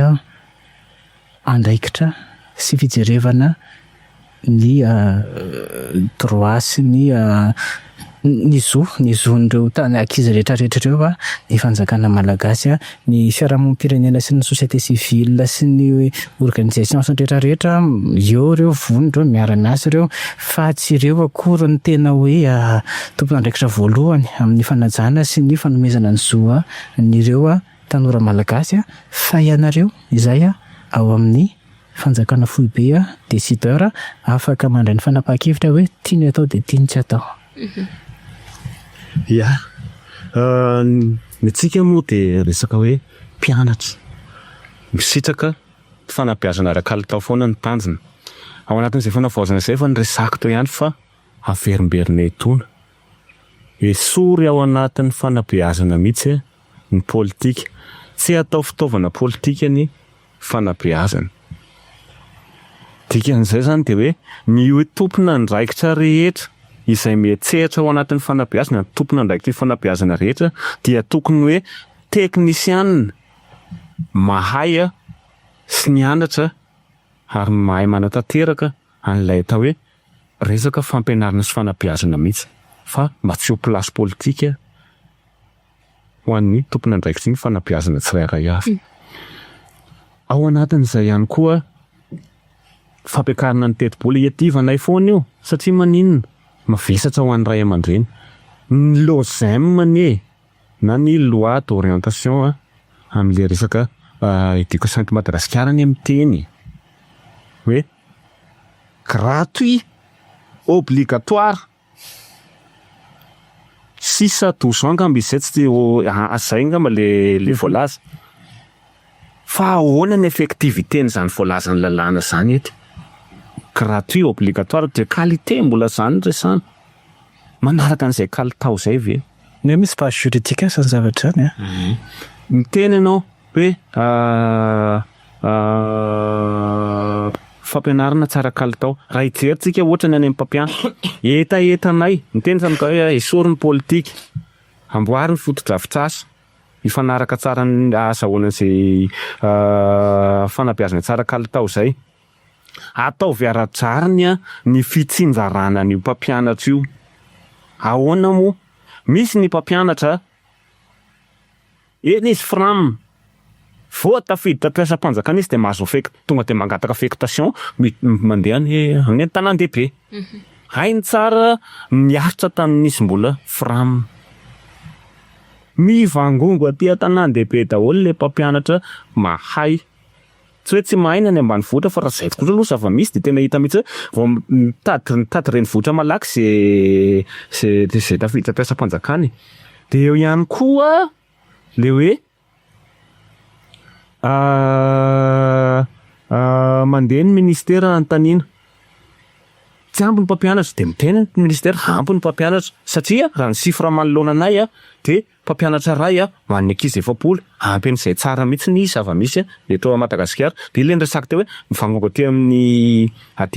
S2: andraikitra sy fijerevana ny droit sy ny zon'ireo ankizy rehetrarehetra ireo ny fanjakana malagasy ny fiarahamonim-pirenena sy ny société civile sy ny organisation rehetrarehetra eo reo vony reo miara-miasa ireo fa tsy ireo akory ny tena hoe tompon'andraikitra voalohany amin'ny fanajana sy ny fanomezana ny zo nyreo tanora malagasy fa ianareo izay ao amin'ny fanjakana foibe décideur afaka mandray ny fanapahan-kevitra hoe tiany atao dia tiany tsy atao.
S3: Ya, ny tsika moa dia resaka hoe mpianatra misitraka fanabeazana ara-kalitao foana ny tanjona. Ao anatin'izay fanavaozana izay fa niresaka tao ihany fa averimberina etona. Esory ao anatin'ny fanabeazana mihitsy ny politika. Tsy atao fitaovana politika ny fanabeazana. Dikan'izay zany dia hoe ny hoe tompona ndraikitra rehetra izay miantsehatra ao anatin'ny fanabeazana, tompona ndraikitra fanabeazana rehetra dia tokony hoe teknisianina mahay sy nianatra ary mahay manatanteraka an'ilay atao hoe resaka fampianarana sy fanabeazana mihitsy fa mba tsy ho plasy politika ho an'ny tompona ndraikitra ny fanabeazana tsirairay avy. Ao anatin'izay ihany koa fampiakarana ny teti-bola hiadivanay foana io satria maninona mavesatra ho an'ny ray aman-dreny ny 𝐄𝐥𝐢𝐚 na ny loi d'orientation amin'ilay resaka éducation eto Madagasikara ny amin'ny teny hoe gratuit obligatoire 6 à 12 ans angamba izay tsy zay angamba le voalaza fa ahoana ny effectivité-n'izany voalazany lalàna zany ety. Gratuit obligatoire de qualité mbola zany resana manaraka an'izay kalitao zay ve
S2: ny misy page juridique sa zavatra zany
S3: miteny ianao hoe fampianarana tsara kalitao raha ijerintsika ohatra ny any amin'ny mpampianatra etaetanay miteny zany ka hoe esory ny politika amboary ny foto-drafitrasa ifanaraka tsara ny azahoana izay fanabeazana tsara kalitao zay ataovy ara-jariny ny fitsinjarana ny mpampianatra io. Ahoana moa misy ny mpampianatra eny izy fram vao tafidy tampiasam-panjakana izy dia mahazo tonga dia mangataka affectation mandeha ny an-tanan-dehibe. Hainy tsara miaritra tamin'izy mbola fram. Mivangongo aty an-tanan-dehibe daholo ilay mpampianatra mahay. Tsy hoe tsy mahay ny ambanivohitra fa raha izay tokoa aloha zava-misy dia tena hita mihitsy vao mitady reny vohitra malaky izay tafidy tampiasam-panjakana. Dia eo ihany koa le hoe mandeha ny ministera an-taniana. Tsy ampy ny mpampianatra dia miteny ny ministera ampy ny mpampianatra satria raha ny sifra manoloana anay dia mpampianatra ray man'ny ankizy 700 ampy an'izay tsara mihitsy ny zava-misy eto Madagasikara. Dia ilay resaka teo hoe mivangongo aty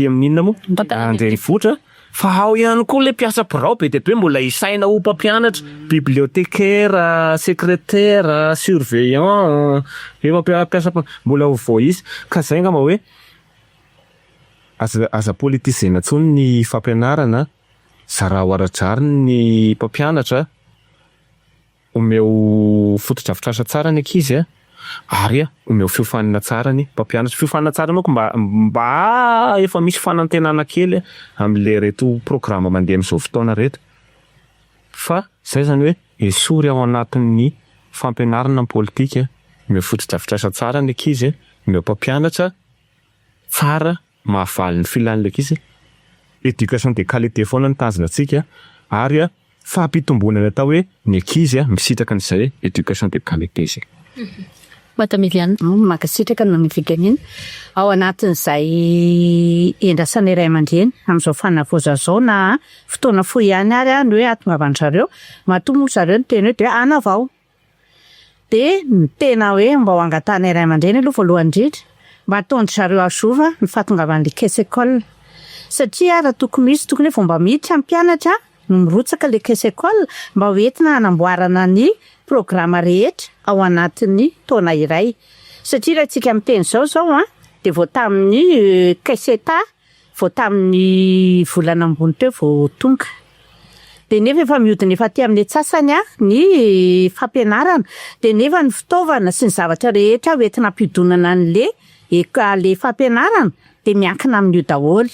S3: amin'ny inona moa an-drenivohitra fa ao ihany koa ilay mpiasa birao be dia be mbola isaina ho mpampianatra bibliothécaire, secrétaire, surveillant mpiasa mbola ho vao izy ka izay angamba hoe aza politisena intsony ny fampianarana zara ho ara-jariny ny mpampianatra omeo foto-drafitrasa tsara ny ankizy ary omeo fiofanana tsara ny mpampianatra. Fiofanana tsara manko mba efa misy fanantenana kely amin'ilay reto programa mandeha amin'izao fotoana reto fa izay zany hoe esory ao anatin'ny fampianarana politika omeo foto-drafitrasa tsara ny ankizy omeo mpampianatra tsara mahavaly ny filan'ilay ankizy. Éducation de qualité foana ny tanjona antsika ary fampitombonana atao hoe ny ankizy misitraka an'izay éducation de qualité zay.
S1: Matamiliana
S4: makasitraka ny figanina ao anatin'izay endrasana iray aman-dreny amin'izao fanavaozana zao na fotoana fohy ihany ary ny hoe atongavan-jareo mahatonga zareo ny teny hoe dia anavao dia ny tena hoe mba ho angatahana iray aman-dreny aloha voalohany indrindra mba ataondry zareo azova ny fahatongavan'ilay 𝐾𝐧𝐝 satria raha tokony hoe fomba miditra amin'ny mpianatra no mirotsaka ilay 𝐾𝐧𝐝 mba ho entina hanamboarana ny programa rehetra ao anatin'ny taona iray satria raha tsika miteny zao dia vao tamin'ny 𝐾𝐧𝐝 vao tamin'ny volana ambony teo vao tonga De nefa efa mihodina efa aty amin'ny atsasany ny fampianarana, de nefa ny fitaovana sy ny zavatra rehetra hoentina ampidonana an'le le fampianarana de miankina amin'io daholo.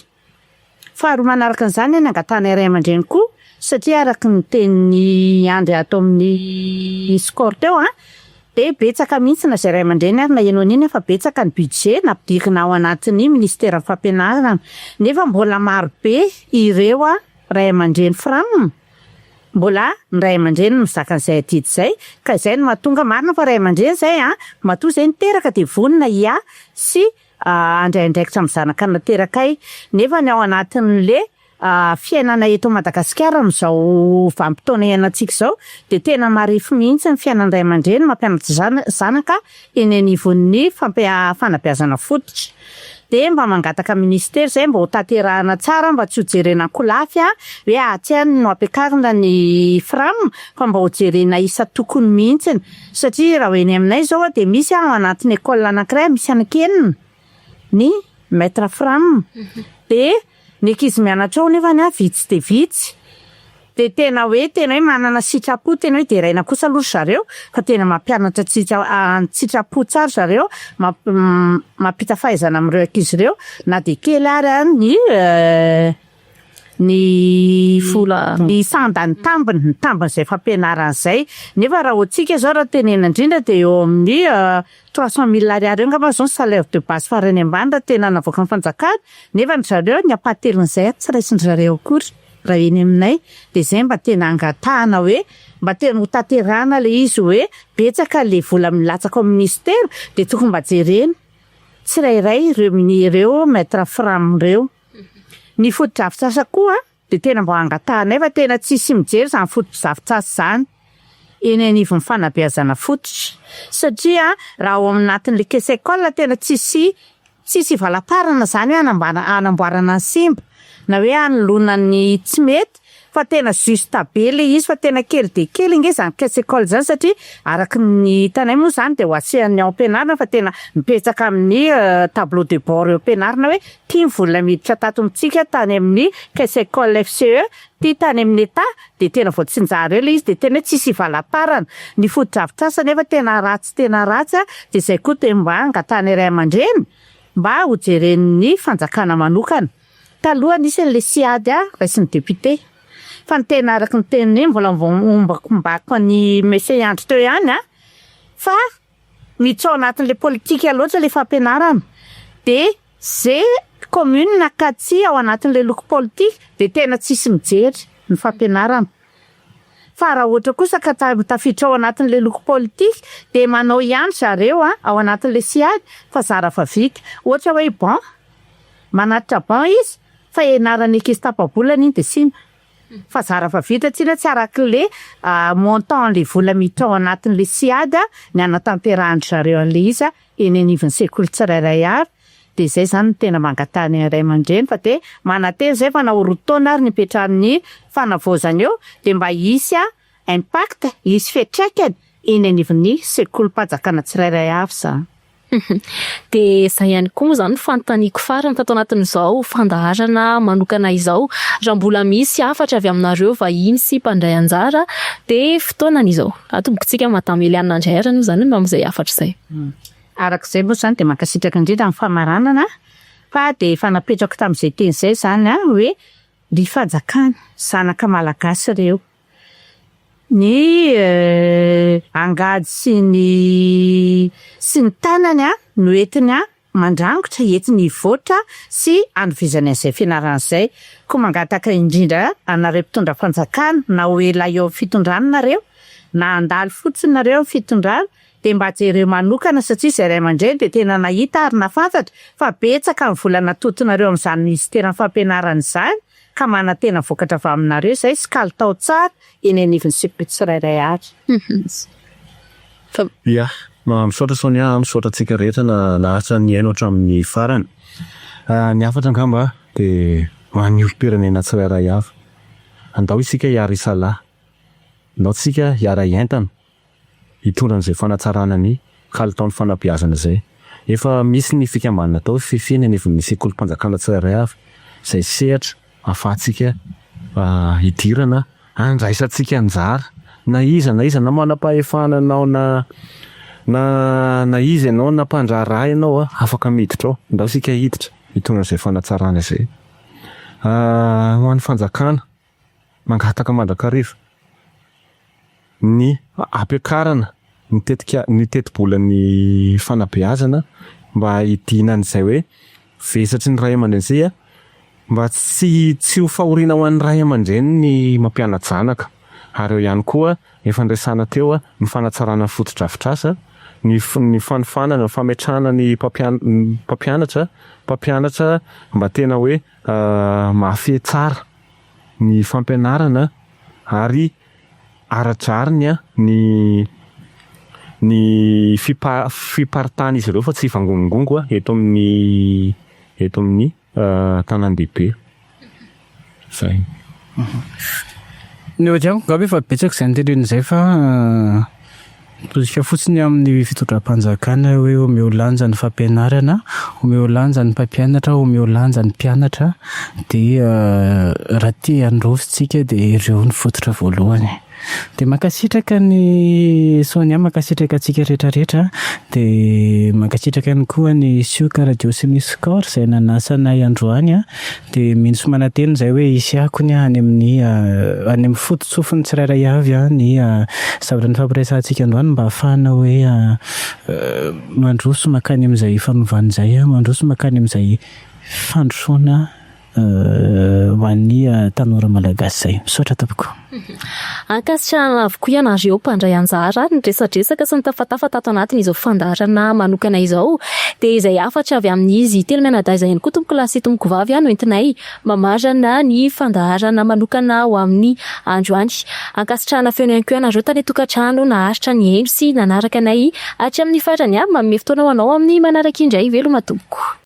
S4: Faharoa manaraka an'izany ny angatahana ray aman-dreny koa, satria araka ny tenin'ny Andry ato amin'ny skort teo de betsaka mihitsy na zay ray aman-dreny ary na ianao an'iny fa betsaka ny budget nampidirina ao anatin'ny ministera fampianarana. Nefa mbola maro be ireo ray aman-dreny frame, mbola ny ray aman-dreny mizaka an'izay adidy zay, ka izay no mahatonga marina fa ray aman-dreny zay matoa zay niteraka de vonona sy andraindraikitra amin'ny zanaka naterakay. Nefa ny ao anatin'le fiainana eto Madagasikara amin'izao vanim-potoana iainantsika zao de tena marify mihitsy ny fiainan'ny ray aman-dreny mampianatra zanaka eny anivon'ny fanabeazana fototra. De mba mangataka ministera zay mba ho tanterahana tsara mba tsy ho jerena kolafy hoe aty no ampiakarina ny frame, fa mba ho jerena isa tokony mihitsy, satria raha eny aminay zao de misy ao anatin'ny école anankiray misy anakenina ny maître frame, de ny ankizy mianatra ao nefa vitsy de vitsy, de tena hoe manana sitrapo, tena hoe de raina kosa aloha zareo fa tena mampianatra sitrapo tsara zareo, mampita fahaizana amin'ireo ankizy ireo na de kely ary ny sandany tambiny zay fampianarana zay. Nefa raha ohatsika zao raha tenena indrindra de eo amin'ny 300,000 ariary eo ngamba zao ny salaire de base farany ambany raha tena navoaka ny fanjakana, nefa ny zareo ny apatelin'izay tsy raisin'ny zareo akory raha eny aminay. De zay mba tena angatahana hoe mba tena ho tanterahana le izy hoe betsaka le vola milatsaka ao ministera de tokony mba jerena tsirairay ireo maître frame ireo. Ny foto-drafitrasa koa de tena mba angatahanay fa tena tsisy mijery zany foto-drafitrasa zany eny anivon'ny fanabeazana fototra, satria raha ao anatin'le 𝐾𝐧𝐝𝐫𝐲 tena tsisy valaparana zany hoe anamboarana ny simba na hoe anoloana ny tsy mety, fa tena juste be le izy, fa tena kely de kely nge zany 𝐾𝐧𝐝𝐫𝐲 zany, satria araka ny tanay moa zany de ho asehany ao ampianarana fa tena mipetsaka amin'ny tableau de bord eo ampianarana hoe ty ny vola miditra tato amintsika tany amin'ny 𝐾𝐧𝐝𝐵𝐲 FCE, ty tany amin'ny état, de tena voatsinjary eo le izy de tena tsisy valaparana. Ny foto-drafitrasa nefa tena ratsy de zay koa de mba angatahana ray aman-dreny mba ho jeren'ny fanjakana manokana. Taloha nisy le siady raisin'ny député, fa ny tena araka ny teniny mbola ombako ny mese andro teo ihany fa miditra ao anatin'le politika loatra le fampianarana, de zay commune na katsy ao anatin'le loko politika de tena tsisy mijery ny fampianarana. Fa raha ohatra kosa ka tafiditra ao anatin'le loko politika de manao ihany zareo ao anatin'le siady fa zara vavika, ohatra hoe ban manatitra ban izy fa ianarany ankizy tapa-bolana iny de sina fa zara vavita tsina tsy arak'le montant le vola miditra ao anatin'le siady ny anatanterahany zareo an'le izy eny anivon'ny sekoly tsirairay avy. De zay zany tena mangatahana ray aman-dreny fa de manateny zay fa na ho roa taona ary nipetrahan'ny fanavaozana eo de mba hisy impact, hisy fiantraikany eny anivon'ny sekolim-panjakana tsirairay avy zany.
S1: De zay ihany koa moa zany fanontaniako farany tato anatin'izao fandaharana manokana izao, raha mbola misy hafatra avy aminareo vahiny sy mpandray anjara de fotoanan'izao atombontsika madame Nandray arany zany mba amin'izay hafatra zay.
S4: Arak'izay moa zany de mankasitraka indrindra amin'ny famaranana fa de efa napetrako tamin'izay teny zay zany hoe ry fanjakana zanaka malagasy ireo, ny angady sy ny tanany no entiny mandrangotra entiny hivoatra sy hanovizany an'izay fianarana izay. Koa mangataka indrindra anareo mpitondra fanjakana na ho ela eo fitondrana nareo na andalo fotsiny nareo fitondrana de mba jereo manokana, satria zay ray aman-dreny de tena nahita ary nafantatra fa betsaka ny vola natotonareo amin'izany ministeran'ny fampianarana izany ka manantena vokatra avy aminareo zay sy kalitao tsara eny anivon'ny sekoly tsirairay avy.
S3: Ya, misaotra Sonia, misaotra tsika rehetra nahatra ny aino hatramin'ny farany. Ny hafatra angamba de hoan'ny olom-pirenena tsirairay avy. Andao isika hiara isalahy, andao tsika hiara entana hitondra an'izay fanatsarana ny kalitaon'ny fanabeazana zay. Efa misy ny fikambana atao FEFFI ny anivon'ny sekolim-panjakana tsirairay avy, zay sehatra ahafahantsika hidirana andraisantsika anjara na iza na manam-pahefana anao na iza ianao na mpandraharaha ianao afaka miditra ao ndao sika hiditra mitondra izay fanatsarana izay. Ho an'ny fanjakana mangataka mandrakariva ny ampiakarana ny teti-bolan'ny fanabeazana mba hidinan'izay hoe vesatry ny ray aman-dreny mba tsy ho fahoriana ho an'ny ray aman-dreny ny mampianatra zanaka. Ary eo ihany koa efa nresana teo ny fanatsarana foto-drafitrasa, ny fanofanana ny fametrahana ny mpampianatra mba tena hoe mahafehy tsara ny fampianarana ary aradrariny ny fiparitana izy ireo fa tsy vangongongo eto amin'ny tanan-dehibe. Zay.
S2: Ny ohatraniko ngamba efa betsaka izay notenen'izay fa tosika fotsiny amin'ny fitondram-panjakana hoe omeo lanja ny fampianarana, omeo lanja ny mpampianatra, omeo lanja ny mpianatra dia raha te handrovitsika dia ireo ny fototra voalohany. Dia mankasitraka ny Sonia, mankasitraka antsika rehetrarehetra, dia mankasitraka ihany koa ny 𝐄𝐥𝐢𝐚𝐧𝐝𝐫𝐲 sy ny nanasana androany, dia mihintsy mananteny izay hoe isiakony any amin'ny fototsofiny tsirairay avy ny zavatra ny fampiresantsika androany mba ahafahana hoe mandroso makany amin'izay fanovana izay, mandroso makany amin'izay fandrosoana ho an'ny tanora malagasy izay. Misaotra tompoko.
S1: Ankasitrahana avokoa ianareo mpandray anjara ny resadresaka sy ny tafatafa tato anatin'izao fandaharana manokana izao, dia izay afatra avy amin'izy telo mianadahy ihany koa tompoko lahy sy tompoko vavy no entinay mamarana ny fandaharana manokana ho amin'ny androany. Ankasitrahana feno ihany koa ianareo tany tokantrano naharitra ny endro sy nanaraka anay hatrany amin'ny farany manome fotoana ho anao amin'ny manaraka indray. Veloma tompoko.